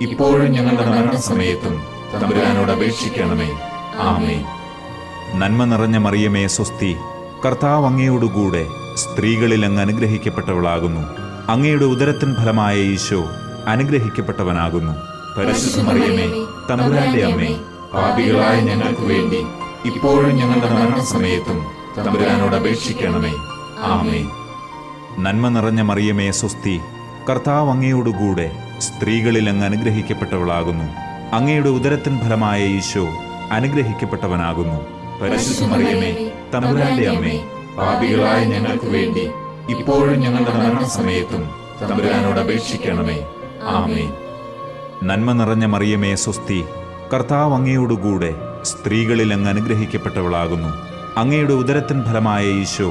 ഇപ്പോഴും ഞങ്ങളുടെ മരണസമയത്തും തമ്പുരാനോട് അപേക്ഷിക്കണമേ. ആമേൻ. നന്മ നിറഞ്ഞ മറിയമേ സ്വസ്തി, കർത്താവ് അങ്ങയോടുകൂടെ സ്ത്രീകളിൽ അങ്ങ് അനുഗ്രഹിക്കപ്പെട്ടവളാകുന്നു. അങ്ങയുടെ ഉദരത്തിൻ ഫലമായ ഈശോ അനുഗ്രഹിക്കപ്പെട്ടവനാകുന്നു. പരിശുദ്ധ മറിയമേ, തമ്പുരാന്റെ അമ്മേ, പാപികളായ ഞങ്ങൾക്ക് വേണ്ടി ഇപ്പോഴും ഞങ്ങളുടെ മരണസമയത്തും തമ്പുരാനോട് അപേക്ഷിക്കണമേ. ആമേൻ. നന്മ നിറഞ്ഞ മറിയമേ സ്വസ്തി, കർത്താവ് അങ്ങയോടുകൂടെ സ്ത്രീകളിൽ അങ്ങ് അനുഗ്രഹിക്കപ്പെട്ടവളാകുന്നു. അങ്ങയുടെ ഉദരത്തിൻ ഫലമായ ഈശോ അനുഗ്രഹിക്കപ്പെട്ടവനാകുന്നു. പരിശുദ്ധ മറിയമേ, തമ്പുരാന്റെ അമ്മേ, പാപികളായ ഞങ്ങൾക്ക് വേണ്ടി ഇപ്പോഴും ഞങ്ങളുടെ മരണസമയത്തും തമ്പുരാനോട് അപേക്ഷിക്കണമേ. ആമേൻ. നന്മ നിറഞ്ഞ മറിയമേ സ്വസ്തി, കർത്താവ് അങ്ങയോടുകൂടെ സ്ത്രീകളിൽ അങ്ങ് അനുഗ്രഹിക്കപ്പെട്ടവളാകുന്നു. അങ്ങയുടെ ഉദരത്തിൻ ഫലമായ ഈശോ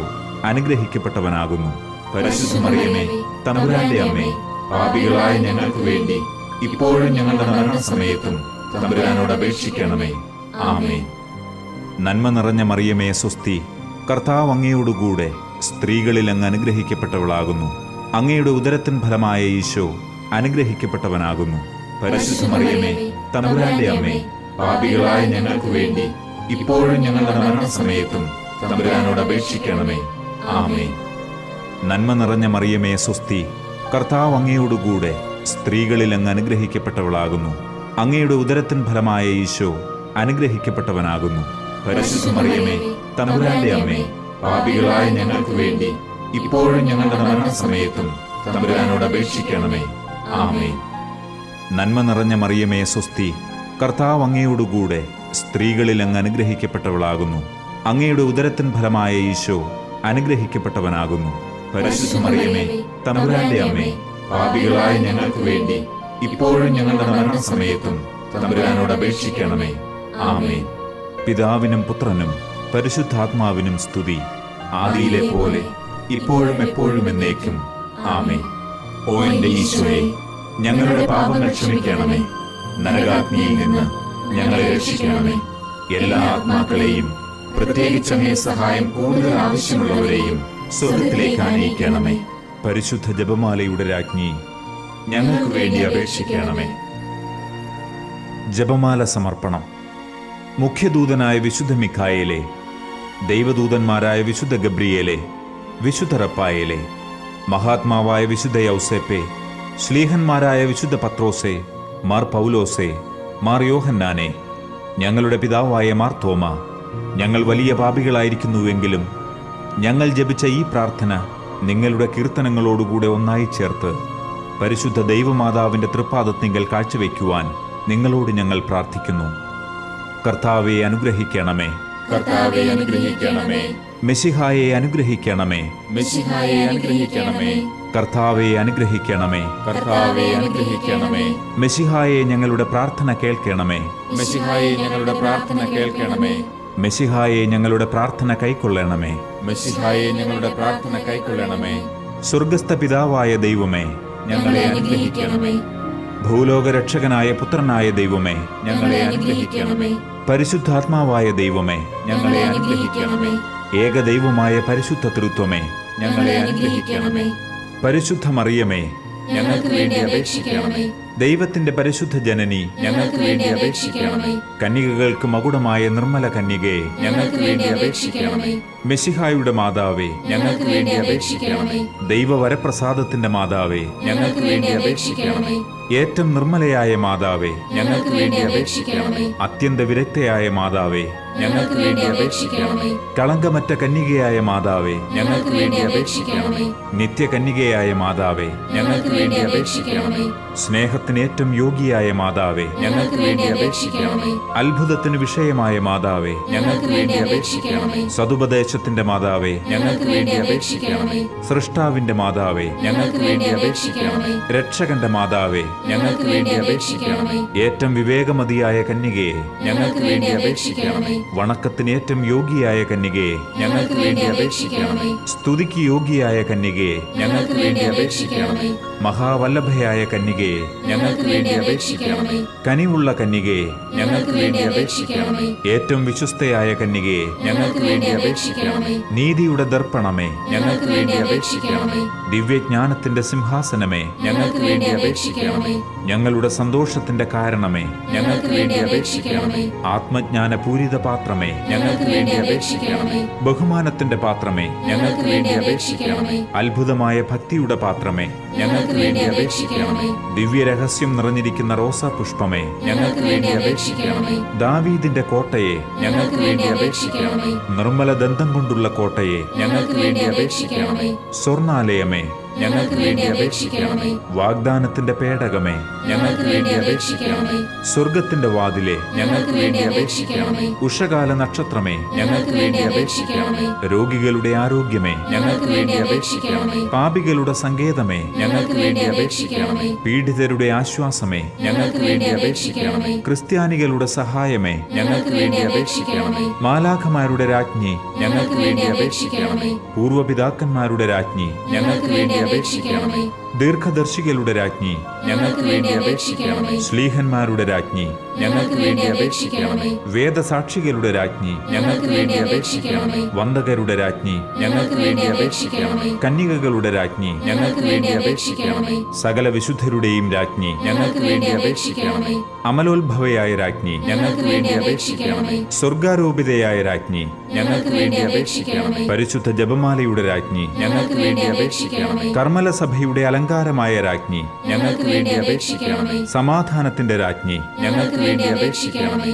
അനുഗ്രഹിക്കപ്പെട്ടവനാകുന്നു. പരിശുദ്ധ മറിയമേ, തമ്പുരാന്റെ അമ്മേ, പാപികളായ ഞങ്ങൾക്ക് വേണ്ടി ഇപ്പോഴും ഞങ്ങളുടെ മരണസമയത്തും തമ്പുരാനോട് അപേക്ഷിക്കണമേ. ആമേൻ. നന്മ നിറഞ്ഞ മറിയമേ സ്വസ്തി, കർത്താവ് അങ്ങയോടുകൂടെ സ്ത്രീകളിൽ അങ്ങ് അനുഗ്രഹിക്കപ്പെട്ടവളാകുന്നു. അങ്ങയുടെ ഉദരത്തിൻ ഫലമായ ഈശോ അനുഗ്രഹിക്കപ്പെട്ടവനാകുന്നു. പരിശുദ്ധ മറിയമേ, തമ്പുരാന്റെ അമ്മേ, പാപികളായ ഞങ്ങൾക്ക് വേണ്ടി ഇപ്പോഴും ഞങ്ങളുടെ മരണസമയത്തും തമ്പുരാനോട് അപേക്ഷിക്കണമേ. ആമേൻ. നന്മ നിറഞ്ഞ മറിയമേ സ്വസ്തി, കർത്താവ് അങ്ങയോടുകൂടെ സ്ത്രീകളിൽ അങ്ങ് അനുഗ്രഹിക്കപ്പെട്ടവളാകുന്നു. അങ്ങയുടെ ഉദരത്തിൻ ഫലമായ ഈശോ അനുഗ്രഹിക്കപ്പെട്ടവനാകുന്നു. പരിശുദ്ധ മറിയമേ, തമ്പുരാന്റെ അമ്മേ, പാപികളായ ഞങ്ങൾക്ക് വേണ്ടി ഇപ്പോഴും ഞങ്ങളുടെ മരണസമയത്തും തമ്പുരാനോട് അപേക്ഷിക്കണമേ. ആമേൻ. നന്മ നിറഞ്ഞ മറിയമേ, സ്വസ്തി. കർത്താവ് അങ്ങയോടുകൂടെ സ്ത്രീകളിൽ അങ്ങ് അനുഗ്രഹിക്കപ്പെട്ടവളാകുന്നു. അങ്ങയുടെ ഉദരത്തിൻ ഫലമായ ഈശോ അനുഗ്രഹിക്കപ്പെട്ടവനാകുന്നു. പരിശുദ്ധ മറിയമേ, തമ്പുരാന്റെ അമ്മേ, പാപികളായ ഞങ്ങൾക്ക് വേണ്ടി ഇപ്പോഴും ഞങ്ങളുടെ മരണസമയത്തും തമ്പുരാനോട് അപേക്ഷിക്കണമേ. ആമേൻ. പിതാവിനും പുത്രനും പരിശുദ്ധാത്മാവിനും സ്തുതി, ആദിയിലെ പോലെ ഇപ്പോഴും എപ്പോഴും എന്നേക്കും. ആമേൻ. ഓ എന്റെ ഈശോയെ, ഞങ്ങളുടെ പാപങ്ങൾ ക്ഷമിക്കണമേ. നരകാഗ്നിയിൽ നിന്ന് ഞങ്ങളെ രക്ഷിക്കണമേ. എല്ലാ ആത്മാക്കളെയും, പ്രത്യേകിച്ച് അങ്ങേ സഹായം കൂടുതൽ ആവശ്യമുള്ളവരെയും സ്വർഗ്ഗത്തിലേക്ക് ആനയിക്കണമേ. പരിശുദ്ധ ജപമാലയുടെ രാജ്ഞി, ഞങ്ങൾക്ക് വേണ്ടി അപേക്ഷിക്കണമേ. ജപമാല സമർപ്പണം. മുഖ്യദൂതനായ വിശുദ്ധ മിഖായേലെ, ദൈവദൂതന്മാരായ വിശുദ്ധ ഗബ്രിയേലെ, വിശുദ്ധ റപ്പായേലെ, മഹാത്മാവായ വിശുദ്ധ യൗസേപ്പെ, ശ്ലീഹന്മാരായ വിശുദ്ധ പത്രോസെ, മാർ പൗലോസെ, മാർ യോഹന്നാനെ, ഞങ്ങളുടെ പിതാവായ മാർ തോമ, ഞങ്ങൾ വലിയ പാപികളായിരിക്കുന്നുവെങ്കിലും ഞങ്ങൾ ജപിച്ച ഈ പ്രാർത്ഥന നിങ്ങളുടെ കീർത്തനങ്ങളോടുകൂടെ ഒന്നായി ചേർത്ത് പരിശുദ്ധ ദൈവമാതാവിൻ്റെ തൃപ്പാദത്തിങ്കൽ കാഴ്ചവെക്കുവാൻ നിങ്ങളോട് ഞങ്ങൾ പ്രാർത്ഥിക്കുന്നു. കർത്താവെ അനുഗ്രഹിക്കണമേ. കർത്താവെ അനുഗ്രഹിക്കണമേ. മെശിഹായെ അനുഗ്രഹിക്കണമേ. മെശിഹായെ അനുഗ്രഹിക്കണമേ. കർത്താവെ അനുഗ്രഹിക്കണമേ. കർത്താവെ അനുഗ്രഹിക്കണമേ. മെശിഹായെ ഞങ്ങളുടെ പ്രാർത്ഥന കേൾക്കണമേ. മെശിഹായെ ഞങ്ങളുടെ പ്രാർത്ഥന കേൾക്കണമേ. മെശിഹായെ ഞങ്ങളുടെ പ്രാർത്ഥന കൈക്കൊള്ളണമേ. മെശിഹായെ ഞങ്ങളുടെ പ്രാർത്ഥന കൈക്കൊള്ളണമേ. സ്വർഗസ്ഥ പിതാവായ ദൈവമേ, ഞങ്ങളെ അനുഗ്രഹിക്കണമേ. ഭൂലോകരക്ഷകനായ പുത്രനായ ദൈവമേ, ഞങ്ങളെ അനുഗ്രഹിക്കണമേ. പരിശുദ്ധാത്മാവായ ദൈവമേ, ഞങ്ങളെ അനുഗ്രഹിക്കണമേ. ഏകദൈവമായ പരിശുദ്ധ തൃത്വമേ, ഞങ്ങളെ അനുഗ്രഹിക്കണമേ. പരിശുദ്ധ മറിയമേ, ഞങ്ങൾക്ക് വേണ്ടി അപേക്ഷിക്കണമേ. ദൈവത്തിന്റെ പരിശുദ്ധ ജനനി, ഞങ്ങൾക്ക് വേണ്ടി അപേക്ഷിക്കണമേ. കന്യകകൾക്ക് മകുടമായ നിർമ്മല കന്യകേ, ഞങ്ങൾക്ക് വേണ്ടി അപേക്ഷിക്കണമേ. മെശിഹായുടെ മാതാവേ, ഞങ്ങൾക്ക് വേണ്ടി അപേക്ഷിക്കണമേ. ദൈവവരപ്രസാദത്തിന്റെ മാതാവേ, ഞങ്ങൾക്ക് വേണ്ടി അപേക്ഷിക്കണമേ. ഏറ്റവും നിർമ്മലയായ മാതാവേ, ഞങ്ങൾക്ക് വേണ്ടി അപേക്ഷിക്കണമേ. അത്യന്ത വിരക്തയായ മാതാവേ, ഞങ്ങൾക്ക് വേണ്ടി അപേക്ഷിക്കണമേ. കളങ്കമറ്റ കന്യകയായ മാതാവേ, ഞങ്ങൾക്ക് വേണ്ടി അപേക്ഷിക്കണമേ. നിത്യകന്യകയായ മാതാവേ, ഞങ്ങൾക്ക് വേണ്ടി അപേക്ഷിക്കണമേ. സ്നേഹത്തിന് ഏറ്റവും യോഗ്യയായ മാതാവേ, ഞങ്ങൾക്ക് വേണ്ടി അപേക്ഷിക്കണമേ. അത്ഭുതത്തിന് വിഷയമായ മാതാവേ, ഞങ്ങൾക്ക് വേണ്ടി അപേക്ഷിക്കണമേ. സതുപദേശത്തിന്റെ മാതാവേ, ഞങ്ങൾക്ക് വേണ്ടി അപേക്ഷിക്കണമേ. സൃഷ്ടാവിന്റെ മാതാവേ, ഞങ്ങൾക്ക് വേണ്ടി അപേക്ഷിക്കണമേ. രക്ഷകന്റെ മാതാവേ, ഞങ്ങൾക്ക് വേണ്ടി അപേക്ഷിക്കണമേ. ഏറ്റവും വിവേകമതിയായ കന്യകയെ, ഞങ്ങൾക്ക് വേണ്ടി അപേക്ഷിക്കണമേ. വണക്കത്തിന് ഏറ്റവും യോഗ്യയായ കന്യകയെ, ഞങ്ങൾക്ക് വേണ്ടി അപേക്ഷിക്കണമേ. സ്തുതിക്ക് യോഗ്യയായ കന്യകയെ, ഞങ്ങൾക്ക് വേണ്ടി അപേക്ഷിക്കണമേ. മഹാവല്ലഭയായ കന്യകയെ, ഞങ്ങൾക്ക് വേണ്ടി അപേക്ഷിക്കണമേ. കനിവുള്ള കന്യകയെ, ഞങ്ങൾക്ക് വേണ്ടി അപേക്ഷിക്കണമേ. ഏറ്റവും വിശ്വസ്തയായ കന്യകയെ, ഞങ്ങൾക്ക് വേണ്ടി അപേക്ഷിക്കണമേ. നീതിയുടെ ദർപ്പണമേ, ഞങ്ങൾക്ക് വേണ്ടി അപേക്ഷിക്കണമേ. ദിവ്യജ്ഞാനത്തിന്റെ സിംഹാസനമേ, ഞങ്ങൾക്ക് വേണ്ടി അപേക്ഷിക്കണമേ. ഞങ്ങളുടെ സന്തോഷത്തിന്റെ കാരണമേ, ഞങ്ങൾക്ക് വേണ്ടി അപേക്ഷിക്കണമേ. ആത്മജ്ഞാന പൂരിത പാത്രമേ, ഞങ്ങൾക്ക് വേണ്ടി അപേക്ഷിക്കണമേ. ബഹുമാനത്തിന്റെ പാത്രമേ, ഞങ്ങൾക്ക് വേണ്ടി അപേക്ഷിക്കണമേ. അത്ഭുതമായ ഭക്തിയുടെ പാത്രമേ, ഞങ്ങൾക്ക് വേണ്ടി അപേക്ഷിക്കണമേ. ദിവ്യരഹസ്യം നിറഞ്ഞിരിക്കുന്ന റോസാ പുഷ്പമേ, ഞങ്ങൾക്ക് വേണ്ടി അപേക്ഷിക്കണമേ. ദാവീദിന്റെ കോട്ടയെ, ഞങ്ങൾക്ക് വേണ്ടി അപേക്ഷിക്കണമേ. നിർമ്മല ദന്തം കൊണ്ടുള്ള കോട്ടയെ, ഞങ്ങൾക്ക് വേണ്ടി അപേക്ഷിക്കണമേ. സ്വർണാലയമേ, ഞങ്ങൾക്ക് വേണ്ടി അപേക്ഷിക്കണമേ. വാഗ്ദാനത്തിന്റെ പേടകമേ, ഞങ്ങൾക്ക് വേണ്ടി അപേക്ഷിക്കണമേ. സ്വർഗത്തിന്റെ വാതിലെ, ഞങ്ങൾക്ക് വേണ്ടി അപേക്ഷിക്കണമേ. ഉഷകാല നക്ഷത്രമേ, ഞങ്ങൾക്ക് വേണ്ടി അപേക്ഷിക്കണമേ. രോഗികളുടെ ആരോഗ്യമേ, ഞങ്ങൾക്ക് വേണ്ടി അപേക്ഷിക്കണമേ. പാപികളുടെ സങ്കേതമേ, ഞങ്ങൾക്ക് വേണ്ടി അപേക്ഷിക്കണമേ. പീഡിതരുടെ ആശ്വാസമേ, ഞങ്ങൾക്ക് വേണ്ടി അപേക്ഷിക്കണമേ. ക്രിസ്ത്യാനികളുടെ സഹായമേ, ഞങ്ങൾക്ക് വേണ്ടി അപേക്ഷിക്കണമേ. മാലാഖമാരുടെ രാജ്ഞി, ഞങ്ങൾക്ക് വേണ്ടി അപേക്ഷിക്കണമേ. പൂർവപിതാക്കന്മാരുടെ രാജ്ഞി, ഞങ്ങൾക്ക് വേണ്ടി അപേക്ഷിക്കണമേ. ദീർഘദർശികളുടെ രാജ്ഞി, ഞങ്ങൾക്ക് വേണ്ടി അപേക്ഷിക്കണമേ. ശ്ലീഹന്മാരുടെ രാജ്ഞി, ഞങ്ങൾക്ക് വേണ്ടി അപേക്ഷിക്കണമേ. വേദസാക്ഷികളുടെ രാജ്ഞി, ഞങ്ങൾക്ക് വേണ്ടി അപേക്ഷിക്കണമേ. വന്ദകരുടെ രാജ്ഞി, ഞങ്ങൾക്ക് വേണ്ടി അപേക്ഷിക്കണമേ. കന്യകകളുടെ രാജ്ഞി, ഞങ്ങൾക്ക് വേണ്ടി അപേക്ഷിക്കണമേ. സകല വിശുദ്ധരുടെയും രാജ്ഞി, ഞങ്ങൾക്ക് വേണ്ടി അപേക്ഷിക്കണമേ. അമലോത്ഭവയായ രാജ്ഞി, ഞങ്ങൾക്ക് വേണ്ടി അപേക്ഷിക്കണമേ. സ്വർഗാരോപിതയായ രാജ്ഞി, ഞങ്ങൾക്ക് വേണ്ടി അപേക്ഷിക്കണമേ. പരിശുദ്ധ ജപമാലയുടെ രാജ്ഞി, ഞങ്ങൾക്ക് വേണ്ടി അപേക്ഷിക്കണമേ. കർമ്മലസഭയുടെ അലങ്കാരമായ രാജ്ഞി, ഞങ്ങൾക്ക് വേണ്ടി അപേക്ഷിക്കണമേ. സമാധാനത്തിന്റെ രാജ്ഞി, ഞങ്ങൾക്ക് വേണ്ടി അപേക്ഷിക്കണമേ.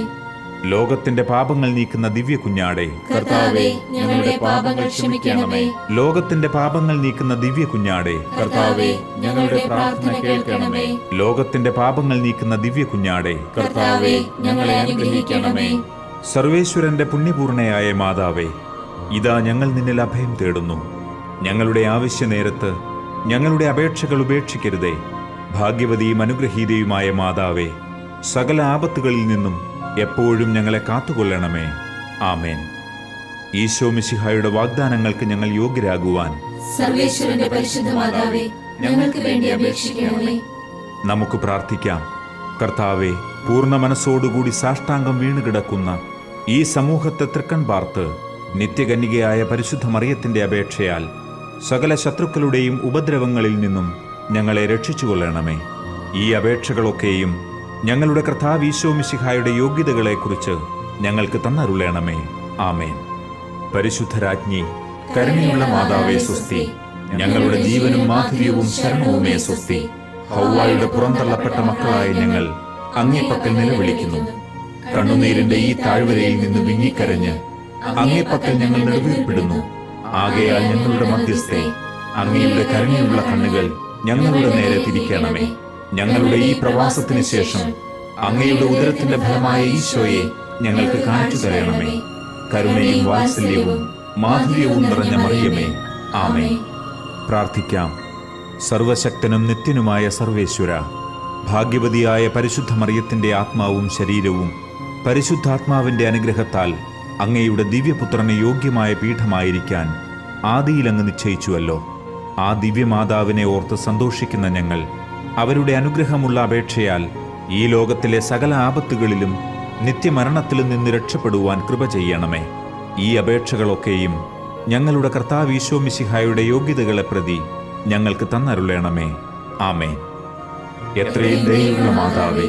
ലോകത്തിന്റെ പാപങ്ങൾ നീക്കുന്ന ദിവ്യ കുഞ്ഞാടെ, കർത്താവേ, ഞങ്ങളുടെ പാപങ്ങൾ ക്ഷമിക്കണമേ. ലോകത്തിന്റെ പാപങ്ങൾ നീക്കുന്ന ദിവ്യ കുഞ്ഞാടെ, കർത്താവേ, ഞങ്ങളുടെ പ്രാർത്ഥന കേൾക്കണമേ. ലോകത്തിന്റെ പാപങ്ങൾ നീക്കുന്ന ദിവ്യ കുഞ്ഞാടെ, കർത്താവേ, ഞങ്ങളെ അനുഗ്രഹിക്കണമേ. സർവേശ്വരന്റെ പുണ്യപൂർണയായ മാതാവേ, ഇതാ ഞങ്ങൾ നിന്നിൽ അഭയം തേടുന്നു. ഞങ്ങളുടെ ആവശ്യ നേരത്ത് ഞങ്ങളുടെ അപേക്ഷകൾ ഉപേക്ഷിക്കരുതേ. ഭാഗ്യവതിയും അനുഗ്രഹീതയുമായ മാതാവേ, സകല ആപത്തുകളിൽ നിന്നും എപ്പോഴും ഞങ്ങളെ കാത്തുകൊള്ളണമേ. ആമേൻ. ഈശോ മിശിഹായുടെ വാഗ്ദാനങ്ങൾക്ക് ഞങ്ങൾ യോഗ്യരാകുവാൻ സർവേശ്വരന്റെ പരിശുദ്ധ മാതാവേ, ഞങ്ങൾക്ക് വേണ്ടി അപേക്ഷിക്കണമേ. നമുക്ക് പ്രാർത്ഥിക്കാം. കർത്താവെ, പൂർണ്ണ മനസ്സോടുകൂടി സാഷ്ടാംഗം വീണുകിടക്കുന്ന ഈ സമൂഹത്തെ തൃക്കൺ പാർത്ത് നിത്യകന്യകയായ പരിശുദ്ധ മറിയത്തിന്റെ അപേക്ഷയാൽ സകല ശത്രുക്കളുടെയും ഉപദ്രവങ്ങളിൽ നിന്നും ഞങ്ങളെ രക്ഷിച്ചുകൊള്ളണമേ. ഈ അപേക്ഷകളൊക്കെയും ഞങ്ങളുടെ കർത്താവ് ഈശോ മിശിഹായുടെ യോഗ്യതകളെക്കുറിച്ച് ഞങ്ങൾക്ക് തന്നരുളേണമേ. ആമേൻ. പരിശുദ്ധരാജ്ഞി, കരുണയുള്ള മാതാവേ സ്വസ്തി. ഞങ്ങളുടെ ജീവനും മാധുര്യവും ശരണവുമേ സ്വസ്തി. ഹൗവായുടെ പുറന്തള്ളപ്പെട്ട മക്കളായ ഞങ്ങൾ അങ്ങേപ്പക്കൽ നിലവിളിക്കുന്നു. കണ്ണുനീരിന്റെ ഈ താഴ്വരയിൽ നിന്ന് വിങ്ങിക്കരഞ്ഞ് അങ്ങേപ്പക്കൽ ഞങ്ങൾ നെടുവീർപ്പിടുന്നു. ആകയാൽ ഞങ്ങളുടെ മധ്യസ്ഥെ, അങ്ങയുടെ കരുണയുള്ള കണ്ണുകൾ ഞങ്ങളുടെ നേരെ തിരിക്കണമേ. ഞങ്ങളുടെ ഈ പ്രവാസത്തിന് ശേഷം അങ്ങയുടെ ഉദരത്തിന്റെ ഫലമായ ഈശോയെ ഞങ്ങൾക്ക് കാണിച്ചു തരണമേ. കരുണയും വാത്സല്യവും മാധുര്യവും നിറഞ്ഞ മറിയമേ, ആമേൻ. പ്രാർത്ഥിക്കാം. സർവശക്തനും നിത്യനുമായ സർവേശ്വര, ഭാഗ്യവതിയായ പരിശുദ്ധ മറിയത്തിന്റെ ആത്മാവും ശരീരവും പരിശുദ്ധാത്മാവിന്റെ അനുഗ്രഹത്താൽ അങ്ങയുടെ ദിവ്യപുത്രന് യോഗ്യമായ പീഠമായിരിക്കാൻ ആദിയിൽ അങ്ങ് നിശ്ചയിച്ചുവല്ലോ. ആ ദിവ്യമാതാവിനെ ഓർത്ത് സന്തോഷിക്കുന്ന ഞങ്ങൾ അവരുടെ അനുഗ്രഹമുള്ള അപേക്ഷയാൽ ഈ ലോകത്തിലെ സകല ആപത്തുകളിലും നിത്യമരണത്തിലും നിന്ന് രക്ഷപ്പെടുവാൻ കൃപ ചെയ്യണമേ. ഈ അപേക്ഷകളൊക്കെയും ഞങ്ങളുടെ കർത്താവ് ഈശോ മിശിഹായുടെ യോഗ്യതകളെ പ്രതി ഞങ്ങൾക്ക് തന്നരുളേണമേ. ആമേൻ. എത്രയും ദയയുള്ള മാതാവേ,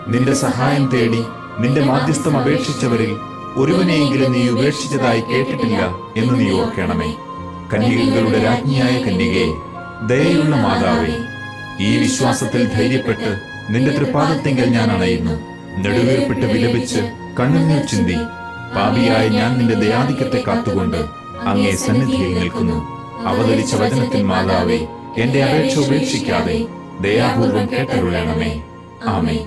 നിന്റെ സഹായം തേടി നിന്റെ മാധ്യസ്ഥം അപേക്ഷിച്ചവരിൽ ഒരുവനെയെങ്കിലും നീ ഉപേക്ഷിച്ചതായി കേട്ടിട്ടില്ല എന്ന് നീ ഓർക്കണമേ. കന്യകകളുടെ രാജ്ഞിയായ കന്യകയെ, ദയയുള്ള മാതാവേ, ഈ വിശ്വാസത്തിൽ ധൈര്യപ്പെട്ട് നിന്റെ തൃപ്പാദത്തിങ്കൽ ഞാൻ അണയുന്നു. നെടുവീർപ്പിട്ട് വിലപിച്ച് കണ്ണുനീർ ചിന്തി പാപിയായ ഞാൻ നിന്റെ ദയാധിക്യത്തെ കാത്തുകൊണ്ട് അങ്ങേ സന്നിധിയിൽ നിൽക്കുന്നു. അവതരിച്ച വചനത്തിൻ മാതാവേ, എന്റെ അപേക്ഷ ഉപേക്ഷിക്കാതെ ദയാപൂർവം കേട്ടരുളണമേ. ആമേൻ.